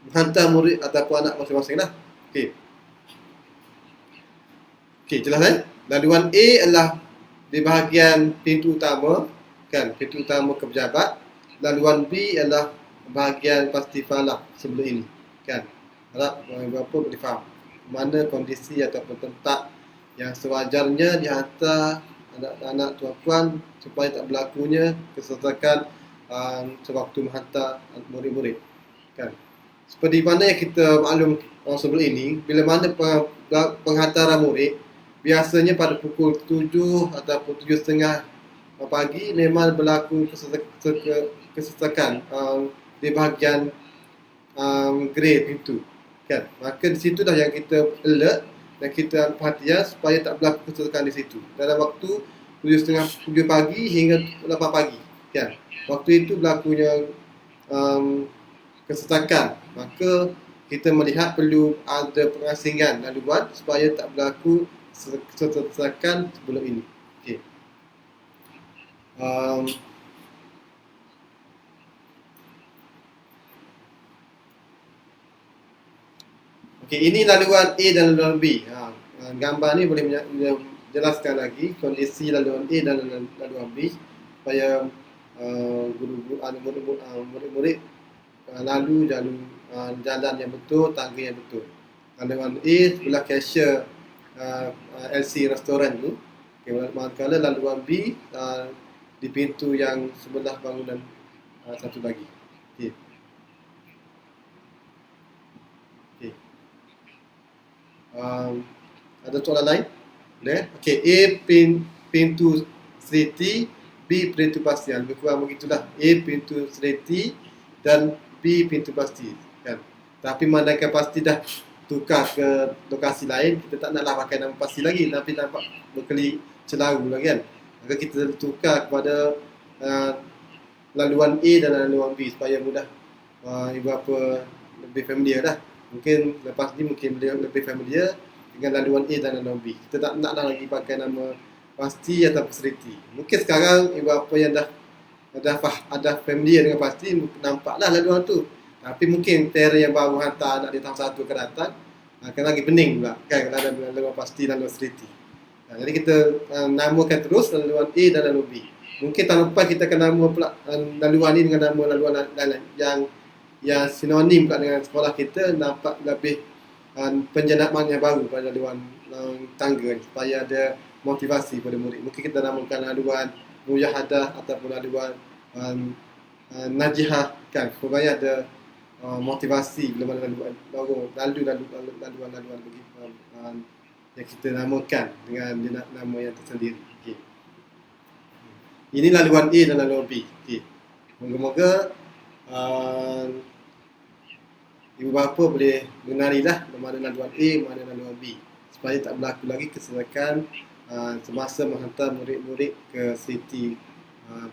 menghantar murid ataupun anak masing-masing lah. Okey, jelas. Laluan A adalah di bahagian pintu utama, kan, pintu utama ke pejabat. Laluan B adalah bahagian pasti falah sebelum ini, kan. Harap bapa boleh faham mana kondisi ataupun tempat yang sewajarnya dihantar anak-anak tuan puan supaya tak berlakunya kesesakan sewaktu menghantar murid-murid, kan. Seperti mana yang kita maklum sebelum ini, bila mana penghantaran murid biasanya pada pukul 7 ataupun 7.30 pagi memang berlaku kesesakan di bahagian grade pintu, kan. Maka di situ dah yang kita alert dan kita perhatian supaya tak berlaku kesesakan di situ dalam waktu 7.30 pagi hingga 8 pagi, kan. Waktu itu berlakunya kesesakan, maka kita melihat perlu ada pengasingan laluan supaya tak berlaku kesesakan sebelum ini. Okey. Okey, ini laluan A dan laluan B. Gambar ni boleh menjelaskan lagi kondisi laluan A dan laluan B supaya murid-murid lalu jalan yang betul, tangga yang betul. Laluan A sebelah cashier LC restoran tu. Okay, manakala laluan B di pintu yang sebelah bangunan satu lagi. Okay. Okay. Ada soalan lain? Boleh? Okay, A pintu seriti, B pintu pasti. Lebih kurang begitulah. A pintu seriti dan B pintu pasti, kan? Tapi manakala pasti dah tukar ke lokasi lain, kita tak naklah pakai nama pasti lagi, tapi nampak berkeli celaru lah, kan? Maka kita tukar kepada laluan A dan laluan B supaya mudah ibu bapa lebih familiar dah. Mungkin lepas ni mungkin beliau lebih familiar dengan laluan A dan laluan B. Kita tak naklah lagi pakai nama pasti atau seriti. Mungkin sekarang ibu bapa yang dah familiar dengan pasti, nampaklah laluan tu. Tapi mungkin parent yang baru hantar anak di tahun 1 ke datang akan lagi pening pula, kan, laluan pasti dan laluan seriti. Jadi kita namakan terus laluan A dan laluan B. Mungkin tahun depan kita akan nama pula laluan ni dengan nama laluan yang sinonim pula dengan sekolah kita, nampak lebih penjenamaan yang baru pada laluan tangga ni, supaya ada motivasi pada murid. Mungkin kita namakan laluan mujahadah ataupun laluan najihah, kan, supaya ada motivasi bila mana laluan bagi yang kita namakan dengan nama yang tersendiri. Okay. Ini laluan A dan laluan B. Okay. Moga-moga ibu bapa boleh mengenalilah mana laluan A, mana laluan B, supaya tak berlaku lagi kesalahan semasa menghantar murid-murid ke city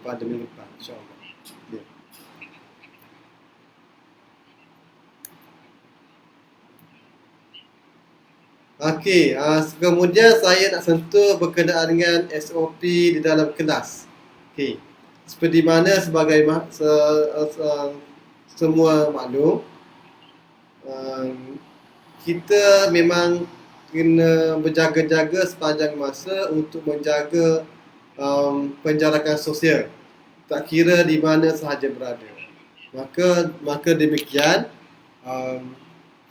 pada minggu depan, insya-Allah. Okay. Okey, kemudian saya nak sentuh berkenaan dengan SOP di dalam kelas. Okey, seperti mana sebagai semua maklum, kita memang kena berjaga-jaga sepanjang masa untuk menjaga penjarakan sosial, tak kira di mana sahaja berada. Maka demikian,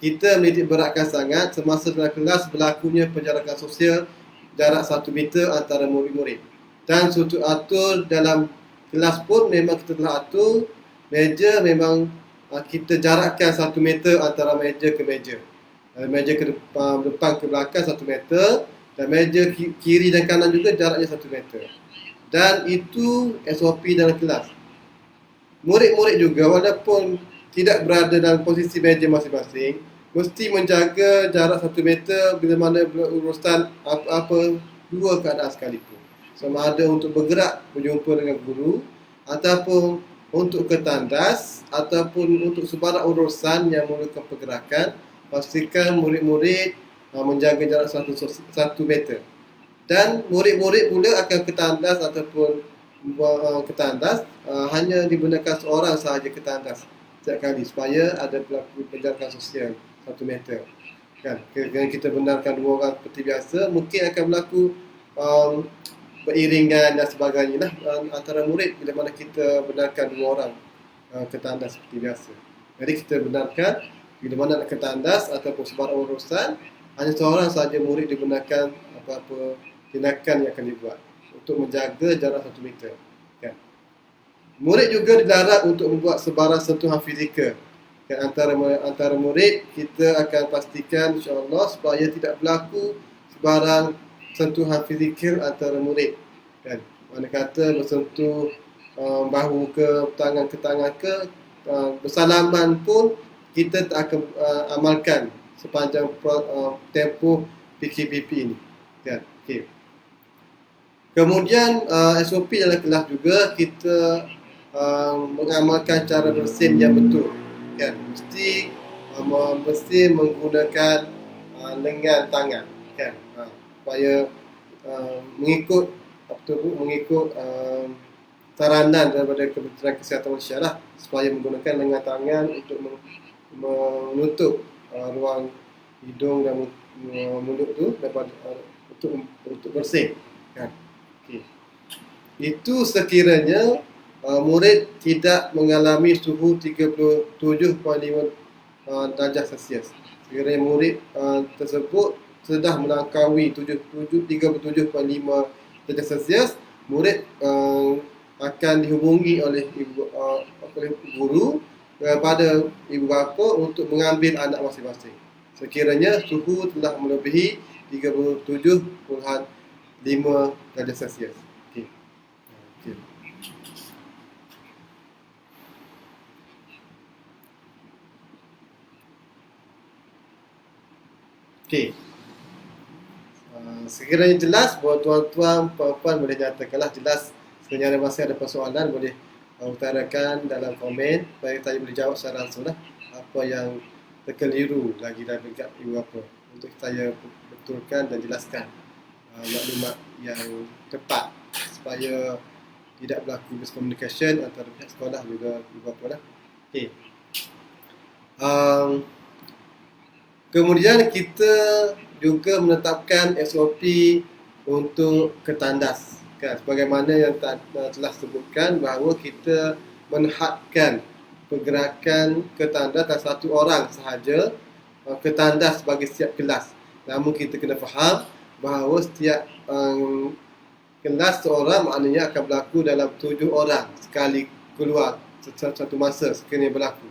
kita menitik beratkan sangat semasa dalam kelas berlakunya penjarakan sosial jarak 1 meter antara murid-murid. Dan struktur atur dalam kelas pun memang kita telah atur, meja memang kita jarakkan 1 meter antara meja ke meja. Meja ke depan ke belakang 1 meter, dan meja kiri dan kanan juga jaraknya 1 meter. Dan itu SOP dalam kelas. Murid-murid juga walaupun tidak berada dalam posisi meja masing-masing, mesti menjaga jarak 1 meter bila mana berurusan apa-apa dua keadaan sekalipun. Sama ada untuk bergerak berjumpa dengan guru, ataupun untuk ke tandas, ataupun untuk sebarang urusan yang memerlukan pergerakan, pastikan murid-murid menjaga jarak 1 meter. Dan murid-murid pula akan ke tandas ataupun ke tandas, hanya digunakan seorang sahaja ke tandas setiap kali, supaya ada berlaku penjarakan sosial 1 meter, kan. Kalau kita benarkan 2 orang seperti biasa, mungkin akan berlaku beriringan dan sebagainya lah antara murid bila mana kita benarkan 2 orang ke tandas seperti biasa. Jadi kita benarkan bila mana nak ke tandas ataupun sebarang urusan, hanya seorang sahaja murid digunakan apa-apa tindakan yang akan dibuat untuk menjaga jarak 1 meter, kan. Murid juga dilarang untuk membuat sebarang sentuhan fizikal, kan, antara murid. Kita akan pastikan insya-Allah supaya tidak berlaku sebarang sentuhan fizikal antara murid, kan. Mana kata bersentuh bahu ke tangan ke bersalaman pun kita tak akan amalkan sepanjang tempoh PKPP ini, kan. Okey. Kemudian SOP dalam kelas juga kita mengamalkan cara bersin yang betul, kan. Mesti menggunakan lengan tangan, kan, supaya mengikut saranan daripada Kementerian Kesihatan Malaysia lah, supaya menggunakan lengan tangan untuk menutup ruang hidung dan mulut tu daripada untuk bersih, kan. Okey. Itu sekiranya murid tidak mengalami suhu 37.5 darjah Celsius. Sekiranya murid tersebut sudah melangkaui 37.5 darjah Celsius, murid akan dihubungi oleh oleh guru kepada ibu bapa untuk mengambil anak masing-masing. Sekiranya suhu telah melebihi 37.5 darjah Celsius. Okey. Okey. Okey. Sekiranya jelas, buat tuan-tuan, puan-puan boleh nyatakanlah jelas. Sekiranya masih ada persoalan, boleh utarakan dalam komen supaya saya boleh jawab secara langsung lah apa yang terkeliru lagi dari dekat ibu bapa, untuk saya betulkan dan jelaskan maklumat yang tepat supaya tidak berlaku miscommunication antara pihak sekolah juga ibu bapa lah. Okey. Kemudian kita juga menetapkan SOP untuk ketandas, kan, sebagaimana yang telah sebutkan bahawa kita menhadkan pergerakan ketandas dan satu orang sahaja ketandas bagi setiap kelas. Namun kita kena faham bahawa setiap kelas seorang maknanya akan berlaku dalam 7 orang sekali keluar satu masa sekiranya berlaku.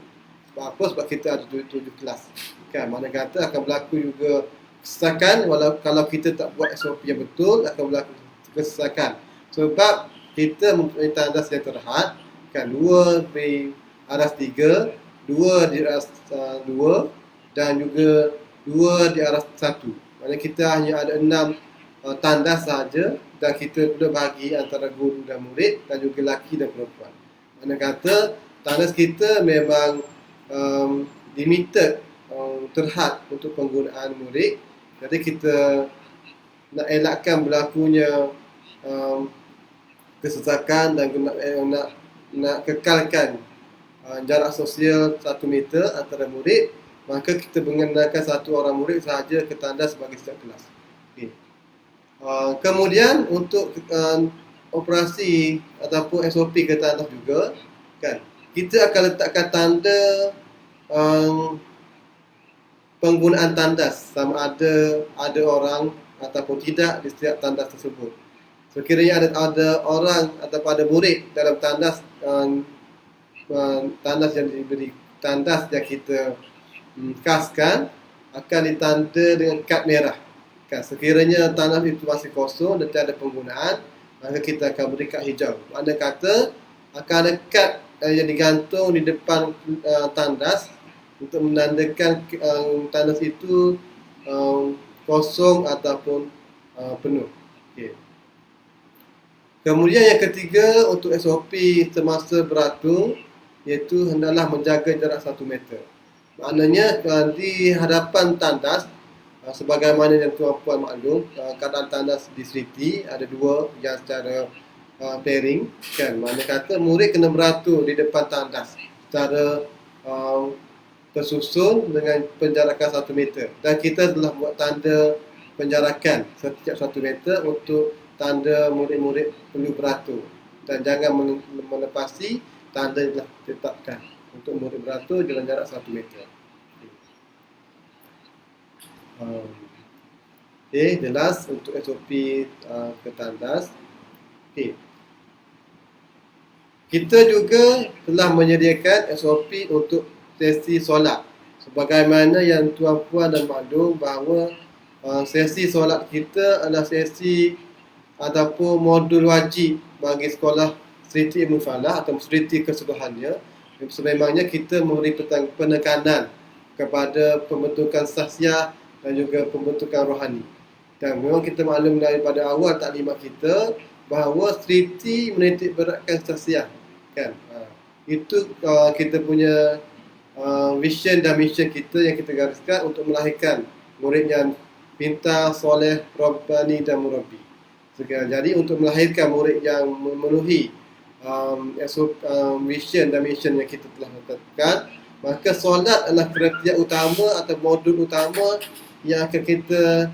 Sebab apa? Sebab kita ada 7 kelas, kan. Mana kata akan berlaku juga kesesakan, walau kalau kita tak buat SOP yang betul akan berlaku kesesakan. Sebab kita mempunyai tandas yang terhad, kan, 2 di aras 3, 2 di aras 2 dan juga 2 di aras 1. Maksudnya kita hanya ada 6 tandas sahaja, dan kita sudah bagi antara guru dan murid dan juga lelaki dan perempuan. Mana kata tandas kita memang limited, terhad untuk penggunaan murid. Jadi kita nak elakkan berlakunya kesesakan dan nak kekalkan jarak sosial 1 meter antara murid, maka kita mengenakan 1 orang murid sahaja ke tandas bagi setiap kelas. Okay. Kemudian untuk operasi ataupun SOP ke tandas juga, kan, kita akan letakkan tanda penggunaan tandas, sama ada orang ataupun tidak di setiap tandas tersebut. Sekiranya ada orang atau ada murid dalam tandas yang diberi tandas yang kita kaskan, akan ditanda dengan kad merah. Kan, sekiranya tandas itu masih kosong dan tiada penggunaan, maka kita akan beri kad hijau. Makna kata akan ada kad yang digantung di depan tandas untuk menandakan tandas itu kosong ataupun penuh. Okay. Kemudian yang ketiga untuk SOP semasa beratur, iaitu hendaklah menjaga jarak 1 meter. Maknanya di hadapan tandas, sebagaimana yang tuan-puan maklum, keadaan tandas di Seriti ada 2 yang secara pairing, kan. Makna kata murid kena beratur di depan tandas secara tersusun dengan penjarakan 1 meter, dan kita telah buat tanda penjarakan setiap 1 meter untuk tanda murid-murid perlu beratur, dan jangan melepasi tanda yang telah ditetapkan untuk murid beratur dalam jarak 1 meter. Okay, jelas untuk SOP ke tandas. Okay. Kita juga telah menyediakan SOP untuk sesi solat. Sebagaimana yang tuan-puan dan maklum bahawa sesi solat kita adalah sesi ataupun modul wajib bagi sekolah Seriti Ibn Falah atau Seriti keseluruhannya. Sememangnya kita memberi penekanan kepada pembentukan sahsiah dan juga pembentukan rohani. Dan memang kita maklum daripada awal taklimat kita bahawa Seriti menitik beratkan sahsiah, kan. Itu kita punya vision dan mission kita yang kita gariskan untuk melahirkan murid yang pintar, soleh, rabbani dan murabbi. Jadi untuk melahirkan murid yang memenuhi vision dan mission yang kita telah tetapkan, Maka solat adalah kriteria utama atau modul utama yang akan kita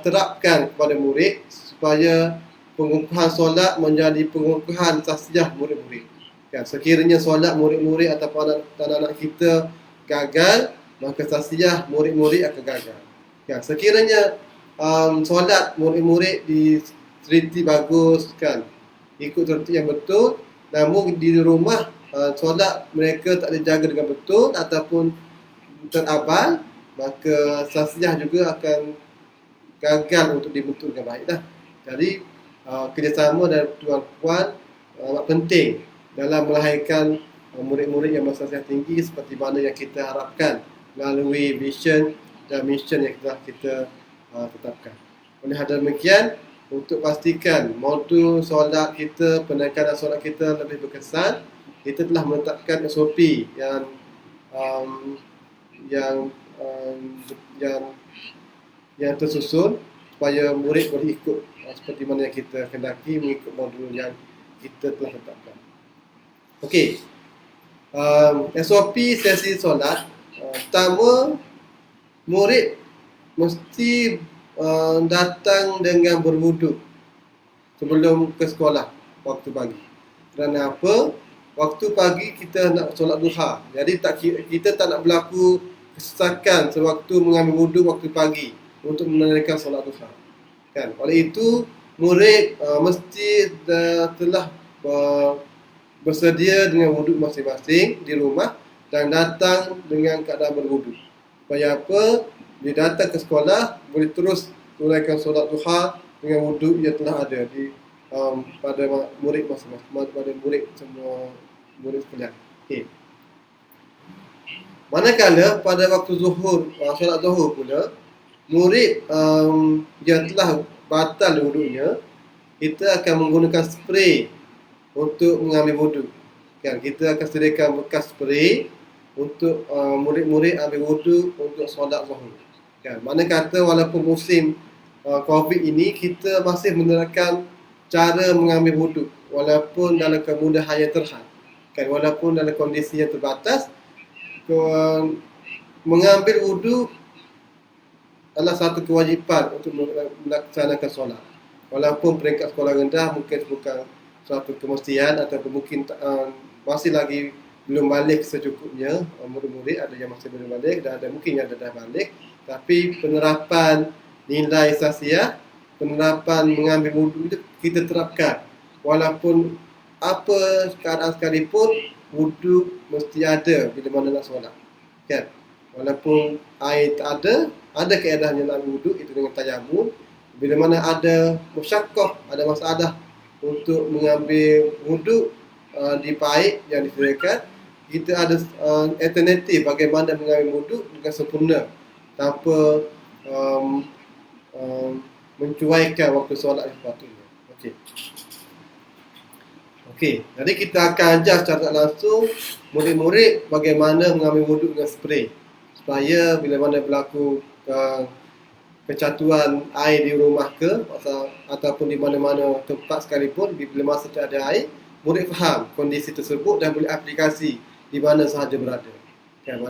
terapkan kepada murid supaya pengukuhan solat menjadi pengukuhan tasjah murid-murid. Kan, sekiranya solat murid-murid ataupun anak-anak kita gagal, maka tasjah murid-murid akan gagal. Kan, sekiranya solat murid-murid di seriti bagus kan, ikut tertib yang betul, namun di rumah solat mereka tak dijaga dengan betul ataupun terabal, maka tasjah juga akan gagal untuk dibentuk dengan baik dah. Jadi kerjasama dan tuan-puan amat penting dalam melahirkan murid-murid yang bersasaran tinggi seperti mana yang kita harapkan melalui vision dan mission yang kita tetapkan. Oleh hal demikian, untuk pastikan modul solat kita, penekanan solat kita lebih berkesan, kita telah menetapkan SOP yang tersusun supaya murid boleh ikut seperti mana yang kita kendaki mengikut modul yang kita telah tetapkan. Okey, SOP sesi solat. Pertama, murid mesti datang dengan berwuduk sebelum ke sekolah waktu pagi. Kerana apa? Waktu pagi kita nak solat duha. Jadi kita tak nak berlaku kesesakan sewaktu mengambil wuduk waktu pagi untuk menunaikan solat duha. Kan? Oleh itu, murid mesti telah bersedia dengan wuduk masing-masing di rumah dan datang dengan keadaan berwuduk. Supaya apa? Bila datang ke sekolah, boleh terus tunaikan solat duha dengan wuduk yang telah ada pada murid masing-masing, pada murid semua murid sekalian. Okay. Manakala pada waktu zuhur, solat zuhur pula, murid yang telah batal wuduknya, kita akan menggunakan spray untuk mengambil wuduk. Kan, kita akan sediakan bekas spray untuk murid-murid ambil wuduk untuk solat zuhur. Kan, mana kata walaupun musim COVID ini, kita masih menerapkan cara mengambil wuduk walaupun dalam kemudahan yang terhad. Kan, walaupun dalam kondisi yang terbatas, mengambil wuduk adalah satu kewajipan untuk melaksanakan solat. Walaupun peringkat sekolah rendah mungkin bukan suatu kemestian ataupun mungkin masih lagi belum balik secukupnya, murid-murid ada yang masih belum balik dan ada mungkin yang dah balik, tapi penerapan nilai sasiah, penerapan mengambil wuduk itu kita terapkan. Walaupun apa keadaan sekalipun, wuduk mesti ada bila mana nak solat. Kan? Walaupun air tak ada keadaannya nak wuduk itu dengan tayammum. Bila mana ada musyaqqah, ada masalah untuk mengambil wuduk di paip yang disediakan, kita ada alternatif bagaimana mengambil wuduk dengan sempurna tanpa mencuaikan waktu solat yang sepatutnya. Okey, jadi kita akan ajar secara tak langsung murid-murid bagaimana mengambil wuduk dengan spray supaya bila mana berlaku kecatuan air di rumah ataupun di mana-mana tempat sekalipun, bila masa tak ada air, murid faham kondisi tersebut dan boleh aplikasi di mana sahaja berada. Kan,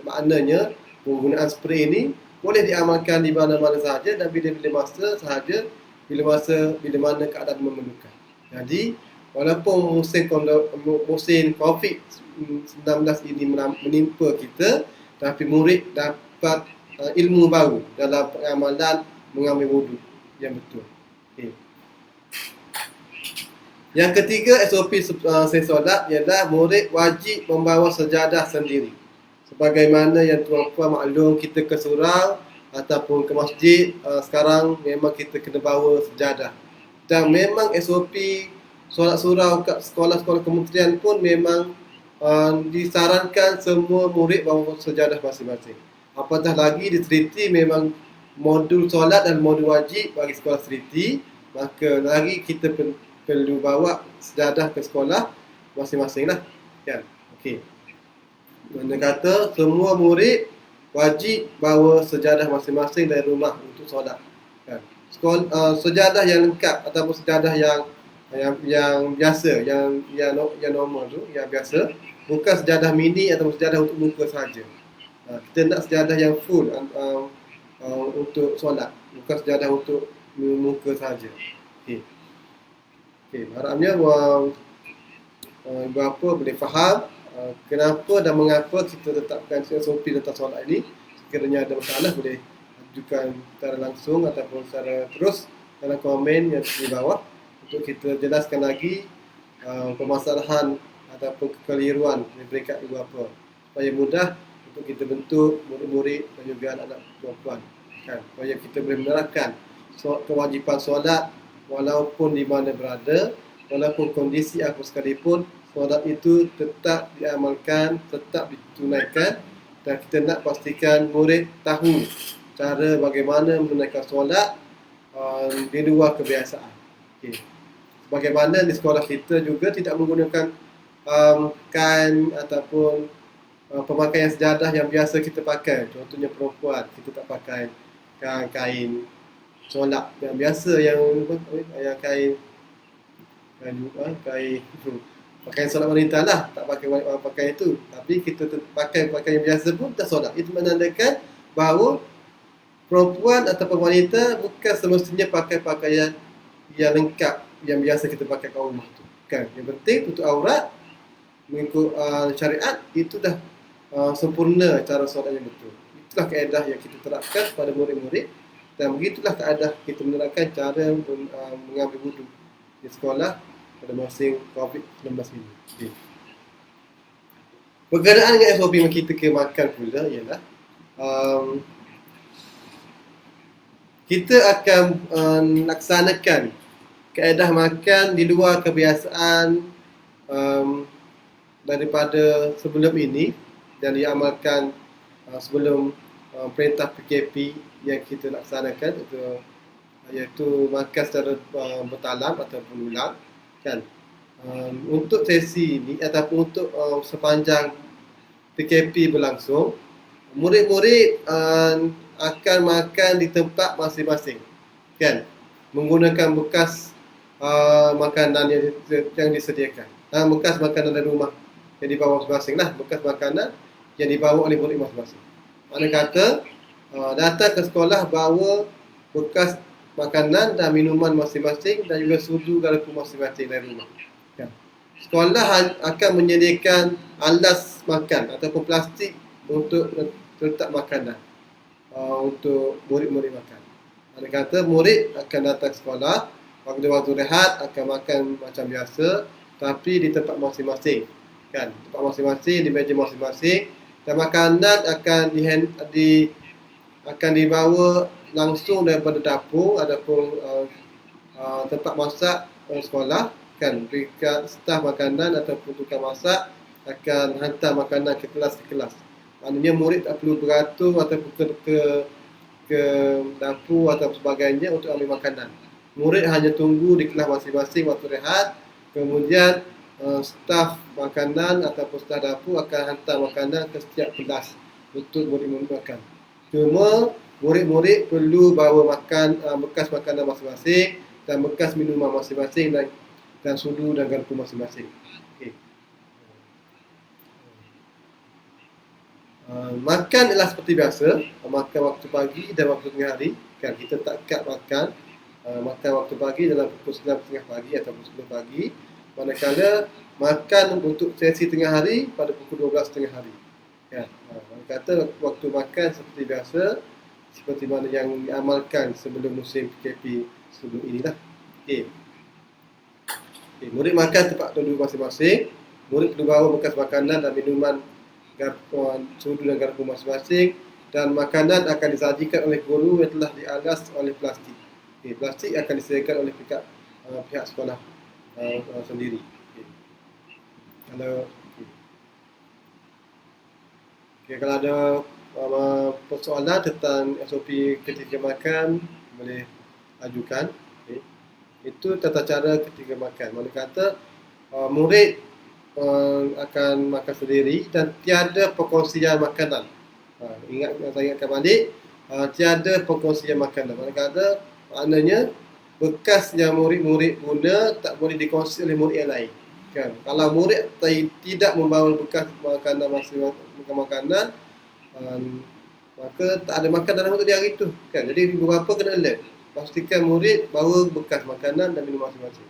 maknanya penggunaan spray ini boleh diamalkan di mana-mana sahaja dan bila-bila masa sahaja, bila mana keadaan memerlukan. Jadi walaupun musim COVID-19 ini menimpa kita, tapi murid dapat ilmu baru dalam pengamalan mengambil wuduk yang betul. Okay. Yang ketiga, SOP sesi solat ialah murid wajib membawa sejadah sendiri. Sebagaimana yang tuan-puan maklum, kita ke surau ataupun ke masjid, sekarang memang kita kena bawa sejadah. Dan memang SOP solat surau kat sekolah-sekolah kementerian pun memang disarankan semua murid bawa sejadah masing-masing. Apatah lagi di seriti memang modul solat dan modul wajib bagi sekolah seriti, maka lagi kita perlu bawa sejadah ke sekolah masing-masing lah. Kan? Okey. Mana kata semua murid wajib bawa sejadah masing-masing dari rumah untuk solat. Kan? Sejadah yang lengkap ataupun sejadah yang yang biasa, yang normal tu, yang biasa, bukan sejadah mini atau sejadah untuk muka sahaja. Kita nak sejadah yang full untuk solat, bukan sejadah untuk muka sahaja. Harapnya ibu-bapa boleh faham kenapa dan mengapa kita tetapkan SOP tentang solat ini. Sekiranya ada masalah boleh ajukan secara langsung ataupun secara terus dalam komen yang di bawah untuk kita jelaskan lagi permasalahan ataupun kekeliruan di peringkat ibu-bapa supaya mudah untuk kita bentuk murid-murid dan juga anak-anak perempuan kan, supaya kita boleh menerapkan kewajipan solat walaupun di mana berada, walaupun kondisi apa sekalipun, solat itu tetap diamalkan, tetap ditunaikan, dan kita nak pastikan murid tahu cara bagaimana menunaikan solat di luar kebiasaan. Bagaimana di sekolah kita juga tidak menggunakan kain ataupun pemakaian sejadah yang biasa kita pakai. Contohnya perempuan, kita tak pakai kain solat yang biasa, yang kain pakaian solat wanita lah, tak pakai pakaian itu, tapi kita pakai pakaian biasa pun tak solat. Itu menandakan bahawa perempuan ataupun wanita bukan semestinya pakai pakaian yang lengkap yang biasa kita pakai kat rumah tu kan. Yang penting tutup aurat mengikut syariat, itu dah sempurna cara solat yang betul. Itulah kaedah yang kita terapkan pada murid-murid, dan begitulah kaedah kita menerapkan cara mengambil wudu di sekolah pada musim COVID-19 ini. Berkenaan dengan SOP yang kita makan pula ialah kita akan laksanakan kaedah makan di luar kebiasaan daripada sebelum ini dan diamalkan sebelum perintah PKP yang kita laksanakan, iaitu makan secara bertalam ataupun ulang kan. Untuk sesi ini ataupun untuk sepanjang PKP berlangsung, murid-murid akan makan di tempat masing-masing kan, menggunakan bekas makanan yang disediakan, bekas makanan dari rumah yang dibawa masing-masing lah, bekas makanan yang dibawa oleh murid masing-masing. Mana kata datang ke sekolah bawa bekas makanan dan minuman masing-masing dan juga sudu garpu masing-masing dari rumah kan. Sekolah akan menyediakan alas makan ataupun plastik untuk letak makanan untuk murid-murid makan. Mana kata murid akan datang sekolah, waktu rehat akan makan macam biasa, tapi di tempat masing-masing kan, tempat masing-masing, di meja masing-masing, dan makanan akan dibawa langsung daripada dapur ataupun tempat masak sekolah kan. Peringkat staf makanan ataupun tukang masak akan hantar makanan ke kelas. Maknanya murid tak perlu beratur ataupun ke dapur atau sebagainya untuk ambil makanan. Murid hanya tunggu di kelas masing-masing waktu rehat, kemudian staf makanan ataupun staf dapur akan hantar makanan ke setiap kelas untuk murid-murid makan. Cuma murid-murid perlu bawa bekas makanan masing-masing dan bekas minuman masing-masing dan sudu dan garpu masing-masing. Makan adalah seperti biasa, makan waktu pagi dan waktu tengah hari kan. Kita tak kad makan waktu pagi dalam pukul 9.30 pagi atau pukul 10 pagi, manakala makan untuk sesi tengah hari pada pukul 12.30 hari kan. Kata waktu makan seperti biasa, seperti mana yang diamalkan sebelum musim PKP sebelum inilah. Murid makan tempat duduk masing-masing, murid perlu bawa bekas makanan dan minuman, sudu dan garpu masing-masing, dan makanan akan disajikan oleh guru yang telah dialas oleh plastik. Plastik akan disediakan oleh pihak sekolah sendiri. Kalau ada persoalan tentang SOP ketika makan, boleh ajukan. Itu tata cara ketika makan. Mana kata murid akan makan sendiri dan tiada perkongsian makanan. Saya ingatkan balik, tiada perkongsian makanan. Mana kata maknanya bekas yang murid-murid guna tak boleh dikongsi oleh murid yang lain. Kan? Kalau murid tidak membawa bekas makanan makanan, maka tak ada makan dalam untuk dia hari itu. Kan? Jadi ibu bapa kena alert. Pastikan murid bawa bekas makanan dan minum masing-masing.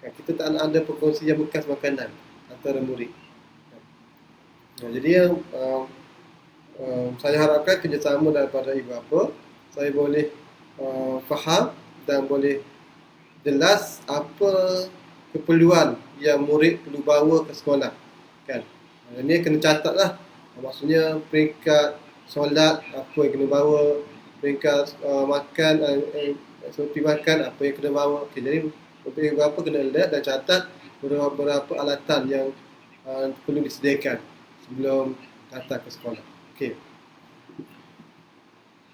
Kan? Kita tak nak ada perkongsian bekas makanan antara murid. Kan? Jadi yang saya harapkan kerjasama daripada ibu bapa, saya boleh faham dan boleh jelas apa keperluan yang murid perlu bawa ke sekolah. Kan? Ini kena catat lah. Maksudnya peringkat solat apa yang kena bawa, peringkat makan, SOP makan apa yang kena bawa. Okay, jadi beberapa kena lihat dan catat beberapa alatan yang perlu disediakan sebelum datang ke sekolah. Okay.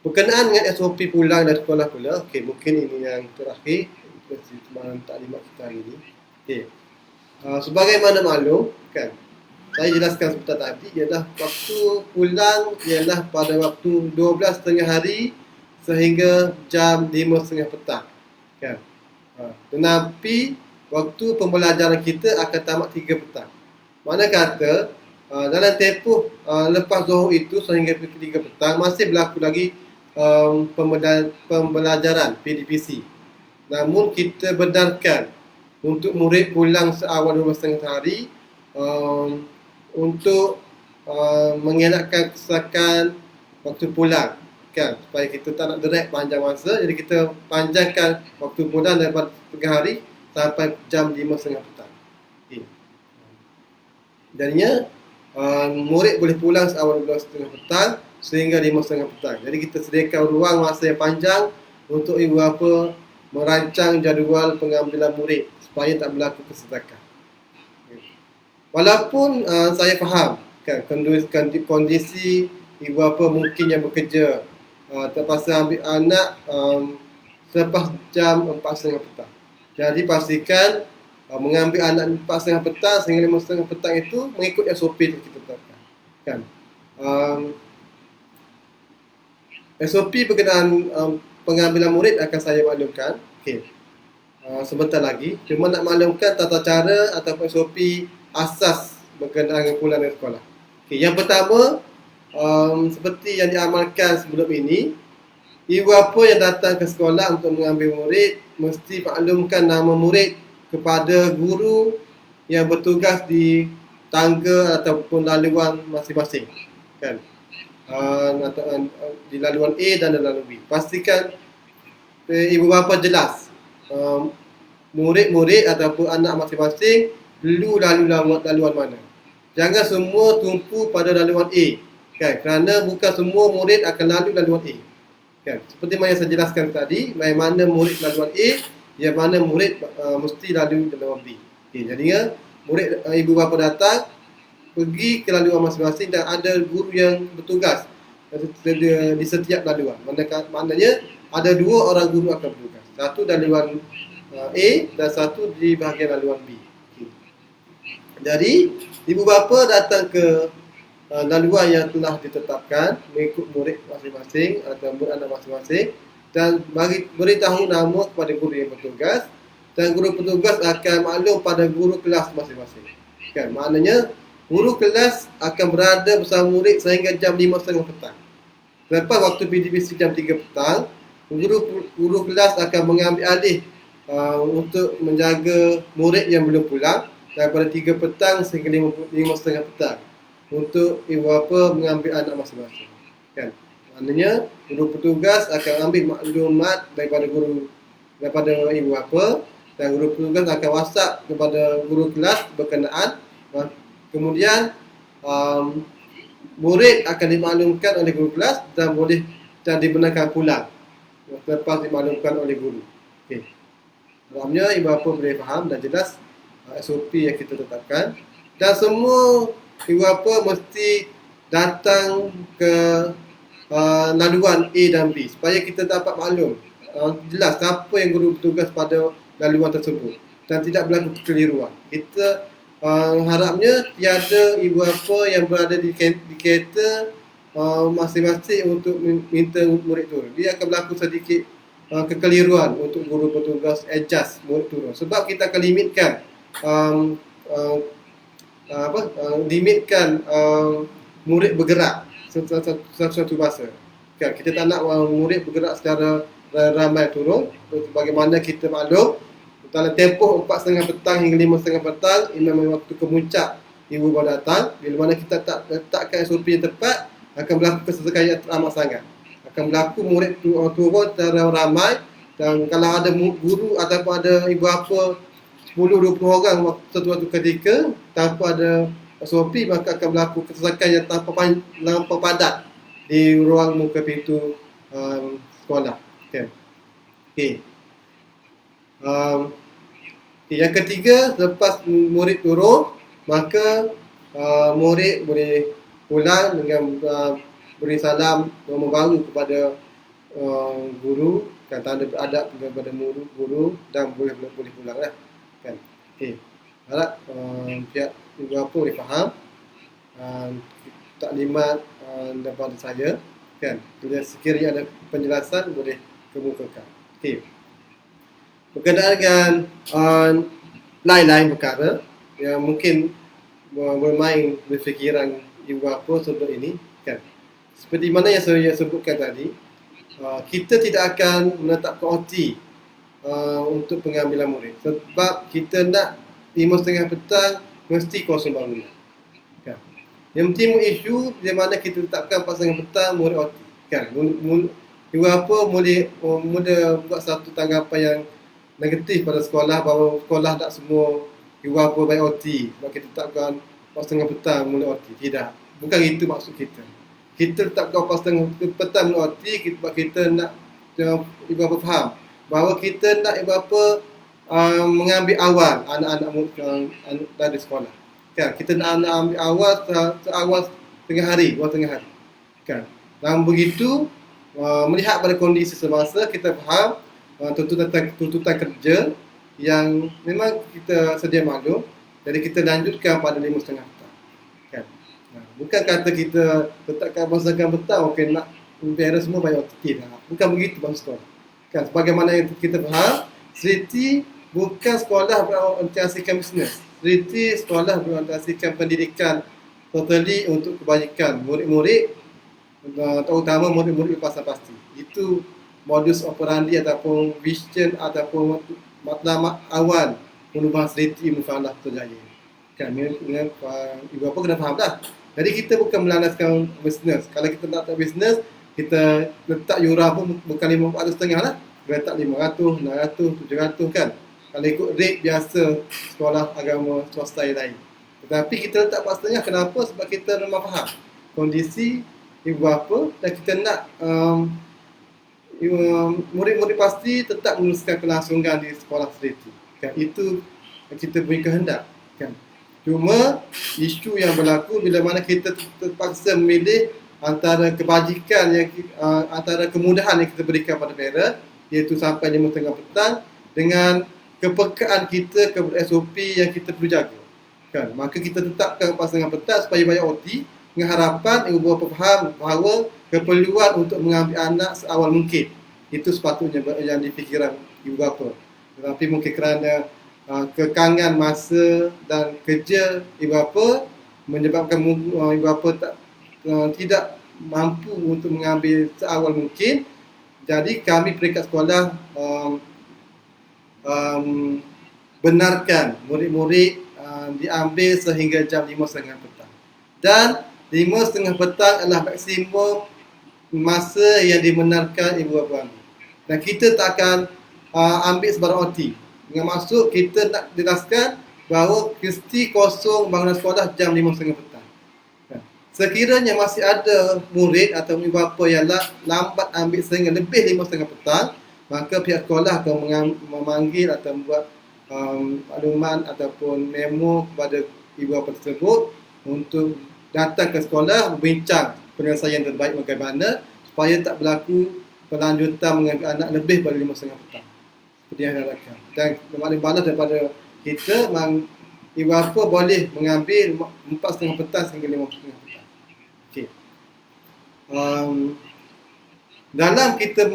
Berkenaan dengan SOP pulang dari sekolah pula, okay, mungkin ini yang terakhir semalam taklimat kita hari ini. Okay. Sebagaimana maklum, kan, saya jelaskan sebentar tadi, ialah waktu pulang ialah pada waktu 12.30 hari sehingga jam 5.30 petang. Kan? Tetapi waktu pembelajaran kita akan tamat 3 petang. Mana kata dalam tempoh lepas zuhur itu sehingga 3 petang masih berlaku lagi pembelajaran PDPC. Namun kita benarkan untuk murid pulang seawal 12.30 hari untuk mengelakkan kesesakan waktu pulang, kan, supaya kita tak nak direct panjang masa. Jadi kita panjangkan waktu pulang daripada 3 hari sampai jam 5.30 petang. Okay. Jadinya murid boleh pulang seawal 12.30 petang sehingga 5.30 petang. Jadi kita sediakan ruang masa yang panjang untuk ibu bapa merancang jadual pengambilan murid supaya tak berlaku kesesakan. Walaupun saya faham kan kondisi ibu bapa mungkin yang bekerja terpaksa ambil anak selepas jam 4.30 petang. Jadi pastikan mengambil anak 4.30 petang sehingga 5.30 petang itu mengikut SOP yang kita tetapkan. Kan? SOP berkenaan pengambilan murid akan saya maklumkan. Okay. Sebentar lagi. Cuma nak maklumkan tata cara ataupun SOP asas berkenaan dengan pulang dari sekolah. Okay. Yang pertama, seperti yang diamalkan sebelum ini, ibu bapa yang datang ke sekolah untuk mengambil murid mesti maklumkan nama murid kepada guru yang bertugas di tangga ataupun laluan masing-masing. Kan? Di laluan A dan laluan B. Pastikan ibu bapa jelas murid-murid ataupun anak masing-masing perlu laluan mana. Jangan semua tumpu pada laluan A, kan? Kerana bukan semua murid akan lalu laluan A, kan? Seperti yang saya jelaskan tadi, yang mana murid laluan A, yang mana murid mesti lalu laluan B. Okay, jadinya murid ibu bapa datang pergi ke laluan masing-masing dan ada guru yang bertugas di setiap laluan. Maknanya ada 2 orang guru akan bertugas. Satu laluan A dan satu di bahagian laluan B. Okay. Jadi ibu bapa datang ke laluan yang telah ditetapkan mengikut murid masing-masing atau murid anak masing-masing dan beritahu nama kepada guru yang bertugas, dan guru petugas akan maklum pada guru kelas masing-masing. Kan? Maknanya guru kelas akan berada bersama murid sehingga jam 5.30 petang. Lepas waktu PDPC jam 3 petang, guru kelas akan mengambil alih untuk menjaga murid yang belum pulang daripada 3 petang sehingga 5.30 petang untuk ibu bapa mengambil anak masing-masing. Kan? Maknanya guru petugas akan ambil maklumat daripada ibu bapa, dan guru petugas akan WhatsApp kepada guru kelas berkenaan. Kemudian murid akan dimaklumkan oleh guru kelas dan dibenarkan pulang lepas dimaklumkan oleh guru. Okey. Dalamnya ibu bapa boleh faham dan jelas SOP yang kita tetapkan, dan semua ibu bapa mesti datang ke laluan A dan B supaya kita dapat maklum jelas siapa yang guru bertugas pada laluan tersebut dan tidak berlaku kekeliruan. Kita harapnya tiada ibu bapa yang berada di kereta masing-masing untuk minta murid turun. Dia akan berlaku sedikit kekeliruan untuk guru petugas adjust murid turun. Sebab kita akan limitkan murid bergerak satu bahasa. Kan, kita tak nak murid bergerak secara ramai turun. Bagaimana kita maklum, dalam tempoh 4.30 petang hingga 5.30 petang, memang waktu kemuncak ibu baru datang. Bila mana kita tak letakkan SOP yang tepat, akan berlaku kesesuaian yang teramat sangat. Akan berlaku murid turun secara ramai, dan kalau ada guru ataupun ada ibu bapa 10-20 orang satu ketika tanpa ada SOP, maka akan berlaku kesesakan yang terlampau padat di ruang muka pintu sekolah. Okay. Yang ketiga, lepas murid turun, maka murid boleh pulang dengan beri salam membaru kepada guru, kan, tanda beradab kepada guru, dan boleh pulang lah. Kan. Okay. Harap pihak ibu bapa boleh faham taklimat daripada saya, kan. Bila sekiranya ada penjelasan boleh kemukakan. Okay. Berkenaan dengan lain-lain perkara yang mungkin bermain berfikiran ibu bapa sebelum ini, kan. Seperti mana yang saya sebutkan tadi, kita tidak akan menetapkan OT untuk pengambilan murid, sebab kita nak 5.30 petang mesti kosong bangunan, kan. Yang timbul isu di mana kita letakkan 4.30 petang murid OT, kan. Ibu bapa boleh buat satu tanggapan yang negatif pada sekolah, bahawa sekolah tak semua ibu bapa baik OT sebab kita letakkan 4.30 petang murid OT. Tidak, bukan itu maksud kita. Kita letakkan 4.30 petang murid OT sebab kita nak ibu bapa faham bahawa kita nak ibu bapa mengambil awal anak-anak dari sekolah, kan. Kita nak ambil awal awal tengah hari, kan. Dan begitu melihat pada kondisi semasa, kita faham tuntutan kerja yang memang kita sedia maklum, jadi kita lanjutkan pada 5.30 petang, kan. Bukan kata kita letakkan 4.30 petang, okey, nak parents semua bayar OT. Bukan begitu bang sekolah, kan. Sebagaimana yang kita faham, Seriti bukan sekolah berorientasikan bisnes. Seriti sekolah berorientasikan pendidikan totally untuk kebajikan murid-murid, terutama murid-murid lepasan pasti. Itu modus operandi ataupun vision ataupun matlamat awal penubuhan Seriti Mufahalah Putrajaya, kan. Ibu bapa kena faham dah. Jadi kita bukan melandaskan bisnes. Kalau kita nak bisnes, kita letak yurah pun bukan 5.5 lah. Kita letak 500, 600, 700, kan. Kalau ikut rate biasa sekolah agama swasta yang lain. Tetapi kita letak 4.5, kenapa? Sebab kita memang faham kondisi ibu bapa, dan kita nak murid-murid pasti tetap meneruskan kelangsungan di sekolah Seriti, kan. Itu kita beri kehendak, kan. Cuma isu yang berlaku bila mana kita terpaksa memilih antara kebajikan antara kemudahan yang kita berikan pada parent, iaitu sampai 5.30 petang, dengan kepekaan kita kepada SOP yang kita perlu jaga, kan. Maka kita tetapkan 4.30 petang supaya bayar OT, dengan harapan ibu bapa faham bahawa keperluan untuk mengambil anak seawal mungkin. Itu sepatutnya yang difikiran ibu bapa. Tetapi mungkin kerana kekangan masa dan kerja ibu bapa menyebabkan ibu bapa tidak mampu untuk mengambil seawal mungkin. Jadi kami peringkat sekolah benarkan murid-murid diambil sehingga jam 5.30 petang. Dan 5.30 petang adalah maksimum masa yang dibenarkan ibu bapa ambil. Dan kita tak akan ambil sebarang OT. Dengan maksud kita nak jelaskan bahawa mesti kosong bangunan sekolah jam 5.30 petang. Sekiranya masih ada murid atau ibu bapa yang lambat ambil sehingga lebih 5.30 petang, maka pihak sekolah akan memanggil atau membuat makluman ataupun memo kepada ibu bapa tersebut untuk datang ke sekolah berbincang penyelesaian terbaik bagaimana supaya tak berlaku pelanjutan mengambil anak lebih pada 5.30 petang seperti yang diharapkan. Dan maklumat balas daripada kita, ibu bapa boleh mengambil 4.30 petang sehingga 5.30 petang. Okey. dalam kita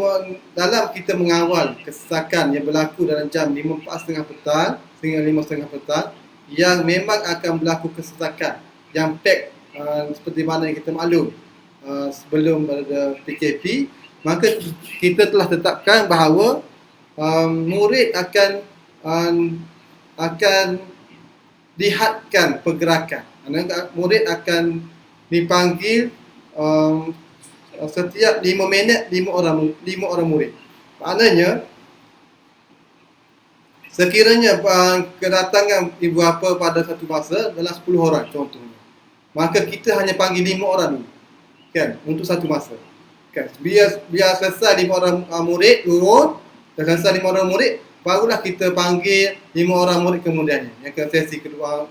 mengawal kesesakan yang berlaku dalam jam 4.30 petang sehingga 5.30 petang, yang memang akan berlaku kesesakan yang pack seperti mana yang kita maklum sebelum ada PKP, maka kita telah tetapkan bahawa murid akan dihadkan pergerakan. Murid akan dipanggil setiap 5 minit 5 orang murid. Maknanya sekiranya kedatangan ibu bapa pada satu masa dalam 10 orang contohnya, maka kita hanya panggil 5 orang dulu, kan, untuk satu masa. Kan, biar selesai 5 orang murid turun, dah selesai 5 orang murid, barulah kita panggil 5 orang murid kemudiannya, yang ke sesi kedua,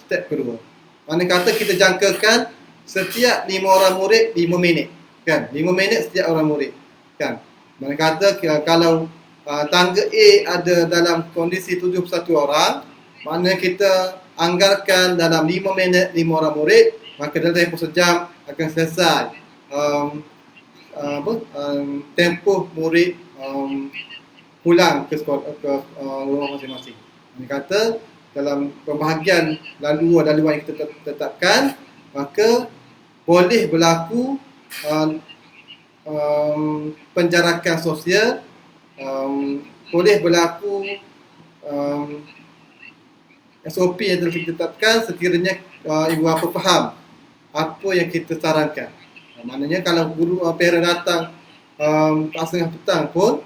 step kedua. Mana kata kita jangkakan setiap 5 orang murid 5 minit, kan, 5 minit setiap orang murid, kan. Mana kata kalau tangga A ada dalam kondisi 71 orang, maknanya kita anggarkan dalam 5 minit 5 orang murid, maka dalam tempoh sejam akan selesai tempoh murid pulang ke sekolah, ke rumah masing-masing. Ini kata dalam pembahagian laluan yang kita tetapkan, maka boleh berlaku penjarakan sosial, boleh berlaku SOP yang telah kita tetapkan sekiranya ibu bapa faham apa yang kita sarankan. Maknanya kalau guru parent datang 4.30 petang pun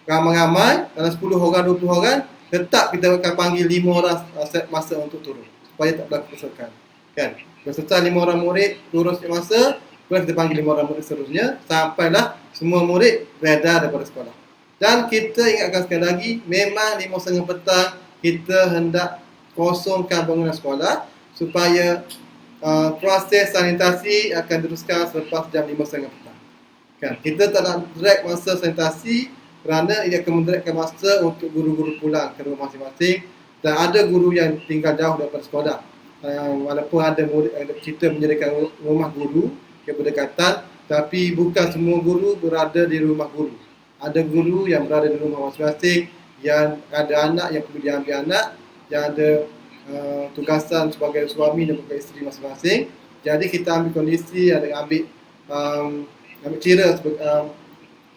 ramai-ramai, dalam 10 orang 20 orang, tetap kita akan panggil 5 orang set masa untuk turun supaya tak berlaku kesesakan, kan. Selesai 5 orang murid turun set masa, boleh kita panggil 5 orang murid seterusnya sampailah semua murid beredar daripada sekolah. Dan kita ingatkan sekali lagi, memang 5.30 petang kita hendak kosongkan bangunan sekolah supaya proses sanitasi akan teruskan selepas jam 5.30 petang. Kan, kita tak nak drag masa sanitasi kerana ia akan menderatkan masa untuk guru-guru pulang ke rumah masing-masing, dan ada guru yang tinggal jauh daripada sekolah. Walaupun ada murid, kita menyediakan rumah guru yang berdekatan, tapi bukan semua guru berada di rumah guru. Ada guru yang berada di rumah masing-masing, yang ada anak yang perlu diambil anak, yang ada tugasan sebagai suami dan sebagai isteri masing-masing. Jadi kita ambil kondisi, ambil kira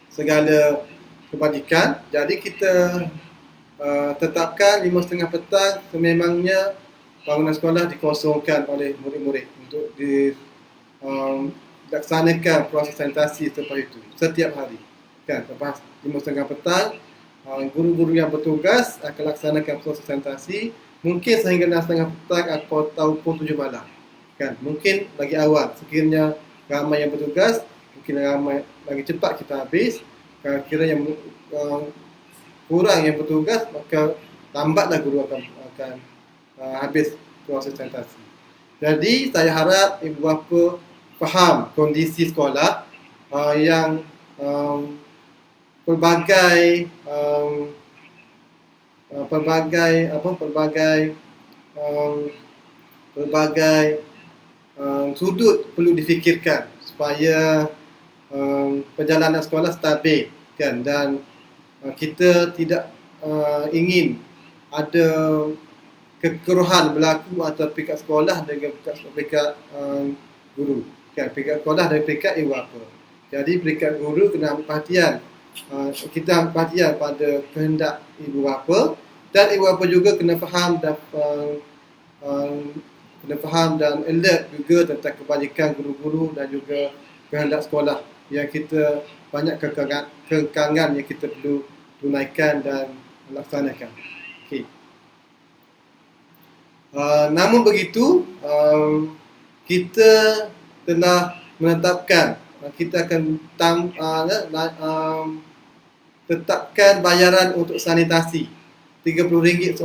segala kebajikan. Jadi kita tetapkan 5.30 petang sememangnya bangunan sekolah dikosongkan oleh murid-murid untuk dilaksanakan proses sanitasi selepas itu setiap hari, kan. Lepas 5.30 petang, guru-guru yang bertugas akan laksanakan proses sanitasi mungkin sehingga 6.30 petang ataupun 7 malam, kan. Mungkin lagi awal sekiranya ramai yang bertugas, mungkin ramai lagi cepat kita habis. Kalau kira yang kurang yang bertugas, maka lambatlah guru akan habis proses sanitasi. Jadi saya harap ibu bapa faham kondisi sekolah yang pelbagai sudut perlu difikirkan supaya perjalanan sekolah stabil, kan, dan kita tidak ingin ada kekeruhan berlaku antara peringkat sekolah dengan peringkat guru, kan, peringkat sekolah dan peringkat ibu bapa. Jadi peringkat guru kena ambil perhatian, kita ambil perhatian pada kehendak ibu bapa, dan ibu bapa juga kena faham dan alert juga tentang kebajikan guru-guru dan juga kehendak sekolah, yang kita banyak kekangan yang kita perlu tunaikan dan laksanakan. Okay. Namun begitu, kita telah menetapkan, kita akan tetapkan bayaran untuk sanitasi RM30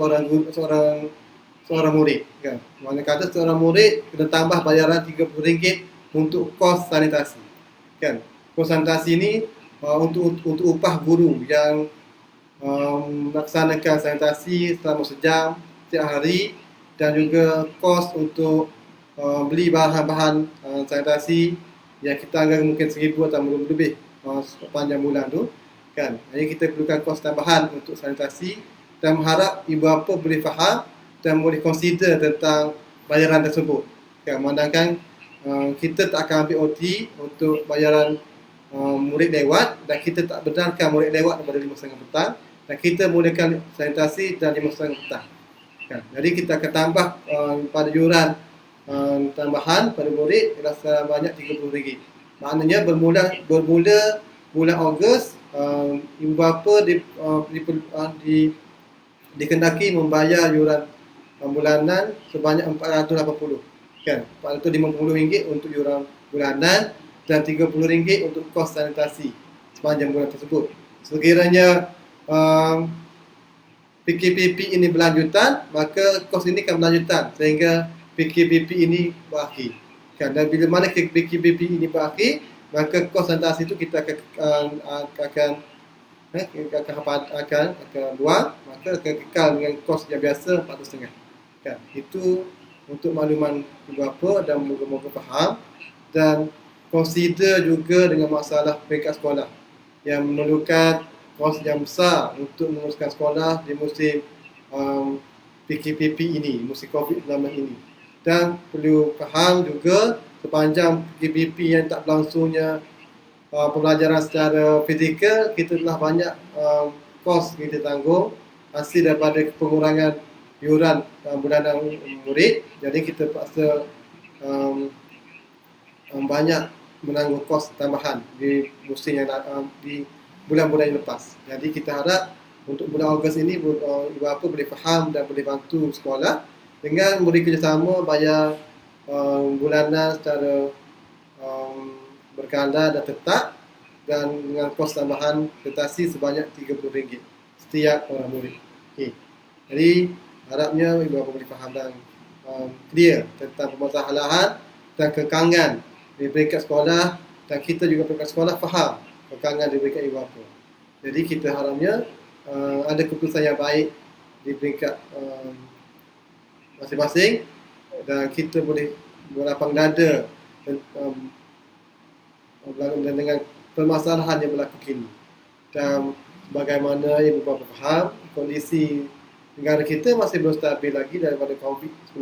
seorang murid, kan. Mana kata seorang murid kena tambah bayaran RM30 untuk kos sanitasi, kan. Kos sanitasi ini untuk upah guru yang melaksanakan sanitasi selama sejam setiap hari, dan juga kos untuk beli bahan-bahan sanitasi yang kita anggarkan mungkin RM1,000 atau lebih sepanjang bulan tu kan. Jadi kita perlukan kos tambahan untuk sanitasi dan mengharap ibu bapa boleh faham dan boleh consider tentang bayaran tersebut kan. Memandangkan kita tak akan ambil OT untuk bayaran murid lewat dan kita tak benarkan murid lewat daripada 5.30 petang dan kita mulakan sanitasi dan 5.30 petang kan. Jadi kita akan tambah pada yuran tambahan pada murid ialah sebanyak RM30. Maknanya bermula bulan Ogos ibu bapa dikendaki membayar yuran bulanan sebanyak RM480 kan. RM450 untuk yuran bulanan dan RM30 untuk kos sanitasi sepanjang bulan tersebut. Sekiranya PKPP ini berlanjutan, maka kos ini akan berlanjutan sehingga PKPP ini berakhir kan. Dan bila mana PKPP ini berakhir, maka kos sanitasi itu kita akan buang, maka akan kekal dengan kos yang biasa RM450 kan. Itu untuk makluman ibu bapa dan moga-moga faham dan consider juga dengan masalah peringkat sekolah yang memerlukan kos yang besar untuk meneruskan sekolah di musim PKPP ini, musim COVID-19 ini. Dan perlu faham juga sepanjang PKPP yang tak berlangsungnya pembelajaran secara fizikal, kita telah banyak kos kita tanggung hasil daripada pengurangan yuran bulanan murid. Jadi kita paksa banyak menanggung kos tambahan di musim yang di bulan-bulan yang lepas. Jadi kita harap untuk bulan Ogos ini ibu bapa boleh faham dan boleh bantu sekolah dengan beri kerjasama bayar bulanan secara berkala dan tetap dan dengan kos tambahan sanitasi sebanyak RM30 setiap orang murid. Okay. Jadi harapnya ibu bapa boleh faham dan clear tentang permasalahan dan kekangan di peringkat sekolah dan kita juga peringkat sekolah faham kekangan di peringkat ibu bapa. Jadi kita harapnya ada keputusan yang baik di peringkat masing-masing dan kita boleh berlapang dada dan dengan permasalahan yang berlaku kini. Dan bagaimana ibu bapa faham kondisi negara kita masih belum stabil lagi daripada COVID-19,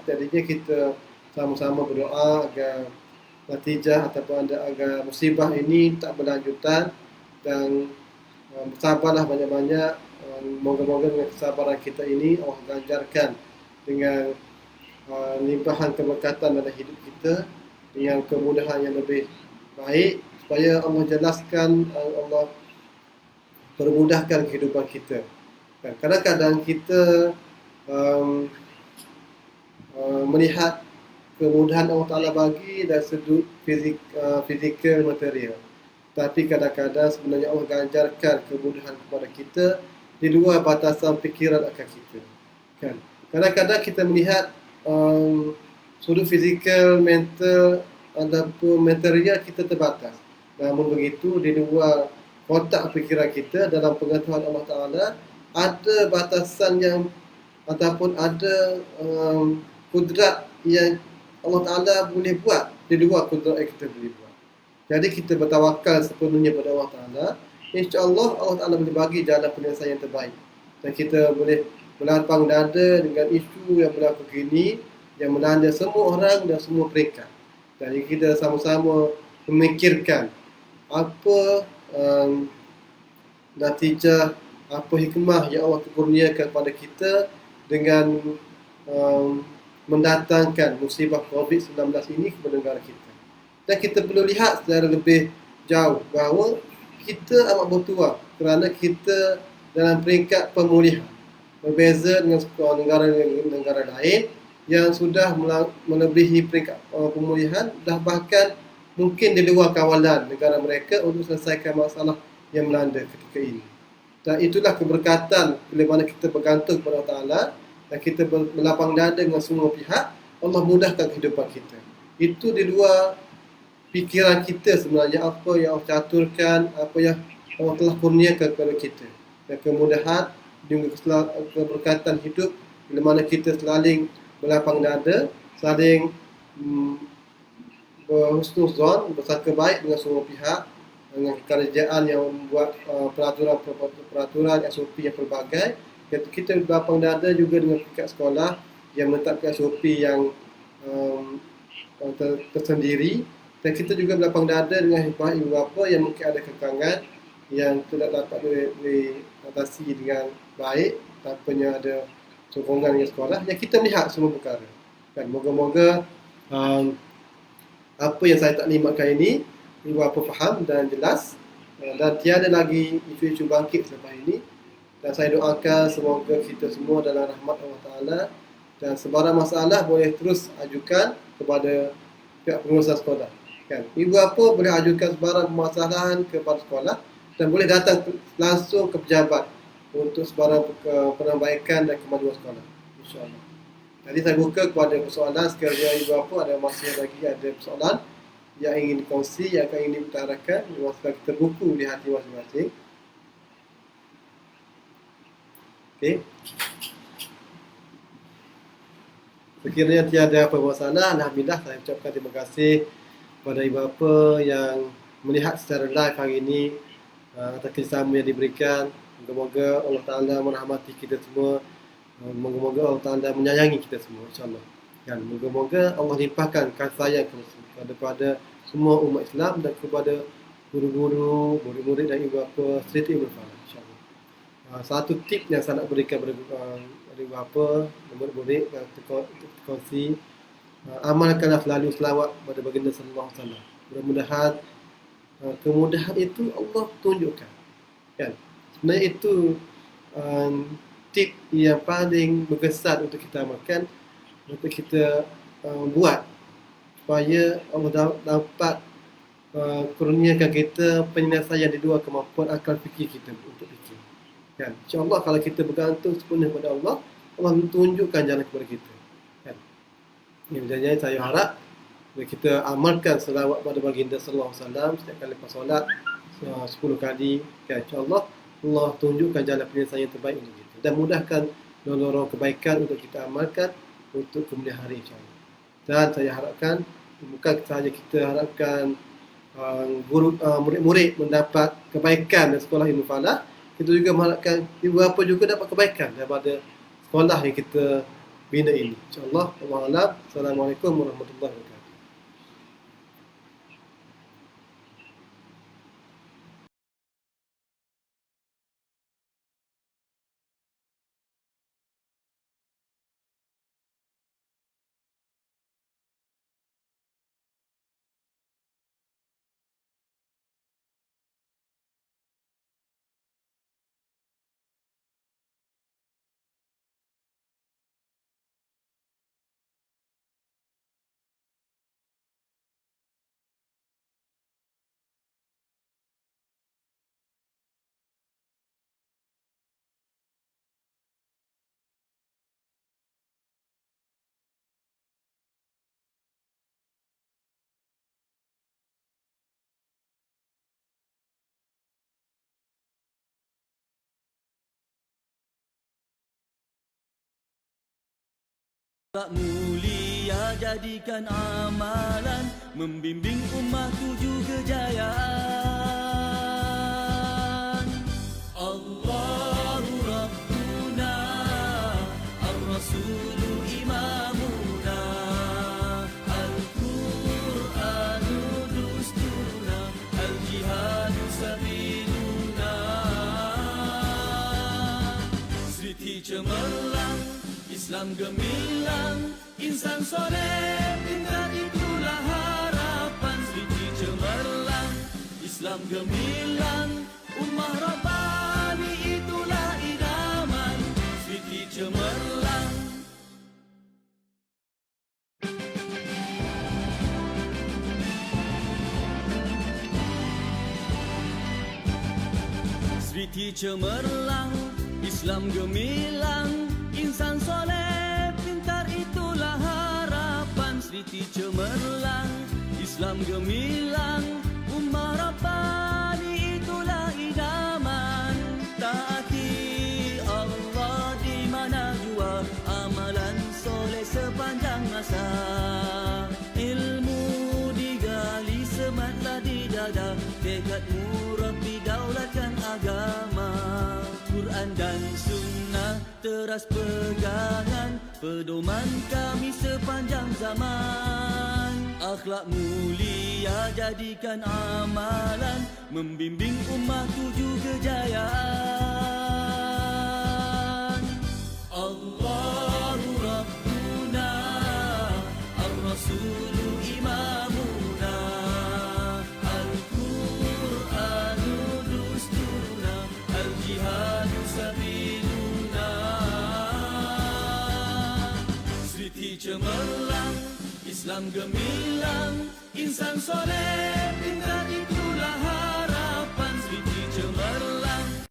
jadinya kita sama-sama berdoa agar natijah ataupun agar musibah ini tak berlanjutan dan bersabarlah banyak-banyak. Moga-moga dengan kesabaran kita ini Allah ganjarkan dengan limpahan keberkatan dalam hidup kita dengan kemudahan yang lebih baik supaya Allah jelaskan, Allah permudahkan kehidupan kita. Kadang-kadang kita melihat kemudahan Allah Ta'ala bagi dari sudut fizikal material. Tapi kadang-kadang sebenarnya Allah ganjarkan kemudahan kepada kita di luar batasan fikiran akal kita. Kan? Kadang-kadang kita melihat sudut fizikal, mental ataupun material kita terbatas. Namun begitu di luar kotak fikiran kita dalam pengetahuan Allah Ta'ala ada batasan yang ataupun ada kudrat yang Allah Ta'ala boleh buat di luar kudrat yang kita boleh buat. Jadi kita bertawakal sepenuhnya pada Allah Ta'ala. InsyaAllah Allah Ta'ala boleh bagi jalan penyelesaian yang terbaik. Dan kita boleh berlapang dada dengan isu yang berlaku kini yang melanda semua orang dan semua peringkat. Jadi kita sama-sama memikirkan apa natijah, apa hikmah yang Allah kurniakan kepada kita dengan mendatangkan musibah COVID-19 ini kepada negara kita. Dan kita perlu lihat secara lebih jauh bahawa kita amat bertuah kerana kita dalam peringkat pemulihan. Berbeza dengan negara-negara lain yang sudah melebihi peringkat pemulihan, dah bahkan mungkin di luar kawalan negara mereka untuk selesaikan masalah yang melanda ketika ini. Dan itulah keberkatan bila mana kita bergantung kepada Allah Ta'ala dan kita berlapang dada dengan semua pihak, Allah mudahkan kehidupan kita. Itu di luar fikiran kita sebenarnya, apa yang Allah caturkan, apa yang Allah telah kurniakan kepada kita. Dan kemudahan juga keberkatan hidup bila mana kita saling berlapang dada, saling berhusnuzon, bersangka baik dengan semua pihak dengan kerajaan yang membuat peraturan SOP yang pelbagai. Kita berlapang dada juga dengan pihak sekolah yang menetapkan SOP yang tersendiri, dan kita juga berlapang dada dengan ibu bapa yang mungkin ada kekangan yang tidak dapat diatasi dengan baik tanpanya ada sokongan dengan sekolah, yang kita melihat semua perkara. Kan, moga-moga apa yang saya taklimatkan ini ibu bapa faham dan jelas, dan tiada lagi isu-isu bangkit selepas ini. Dan saya doakan semoga kita semua dalam rahmat Allah Ta'ala, dan sebarang masalah boleh terus ajukan kepada pihak pengurusan sekolah. Kan? Ibu bapa boleh ajukan sebarang permasalahan kepada sekolah dan boleh datang langsung ke pejabat untuk sebarang penambaikan dan kemajuan sekolah, insyaAllah. Jadi saya buka kepada persoalan sekiranya ibu bapa ada masih lagi ada persoalan yang ingin dikongsi, yang akan ingin diutarakan, masa kita buku di hati masing-masing. Okey. Sekiranya tiada apa masalah, alhamdulillah saya ucapkan terima kasih kepada ibu bapa yang melihat secara live hari ini atas kerjasama yang diberikan. Moga-moga Allah Ta'ala merahmati kita semua. Moga-moga Allah Ta'ala menyayangi kita semua, insyaAllah. Dan moga-moga Allah limpahkan kasih sayang kepada semua umat Islam dan kepada guru-guru, murid-murid dan ibu bapa serta ibu bapa, insyaAllah. Satu tip yang saya nak berikan kepada ibu bapa, murid-murid yang terkongsi, amalkanlah selalu selawat kepada baginda sallallahu alaihi wasallam. Mudah-mudahan kemudahan itu Allah tunjukkan. Kan? Sebenarnya itu tip yang paling berkesan untuk kita amalkan, untuk kita buat supaya Allah dapat kurniakan kita penyelesaian di luar kemampuan akal fikir kita untuk fikir. Kan? InsyaAllah kalau kita bergantung sepenuhnya kepada Allah, Allah tunjukkan jalan kepada kita. Kan? Jadi saya harap kita amalkan selawat pada baginda sallallahu alaihi wasallam setiap kali lepas solat 10 kali. Kan? InsyaAllah Allah tunjukkan jalan penyelesaian yang terbaik untuk kita dan mudahkan lorong kebaikan untuk kita amalkan untuk kemudian hari, insyaAllah. Dan saya harapkan bukan sahaja kita harapkan murid-murid mendapat kebaikan dari sekolah ilmu falah, kita juga mengharapkan ibu bapa juga dapat kebaikan daripada sekolah yang kita bina ini, insyaAllah. Wallahu a'lam. Assalamualaikum warahmatullahi wabarakatuh. Tak mulia jadikan amalan, membimbing umat tuju kejayaan. Allahu Rabbuna, Ar-Rasulu Imamuna, Al-Qur'anu Dusturna, Al-Jihadu Sabiluna. Seriti cemerlang, Islam gemilang, insan soleh, pintar itulah harapan. Seriti cemerlang, Islam gemilang, ummah Rabbani itulah idaman. Seriti cemerlang. Seriti cemerlang, Islam gemilang, insan soleh, pintar itulah harapan. Seriti cemerlang, Islam gemilang, ummah Rabbani itulah idaman. Taati Allah di mana jua, amalan soleh sepanjang masa. Ilmu digali sematlah di dalam tiada, tekadmu Rabbi daulatkan agama. Quran dan sunnah teras pegangan, pedoman kami sepanjang zaman. Akhlak mulia jadikan amalan, membimbing umat tuju kejayaan. Allahu Rabbuna, Ar-Rasulu Imamuna, Al-Quranu Dusturuna, Al-Jihadu Sabiluna. Seriti cemerlang, Islam gemilang, insan soleh pintar itu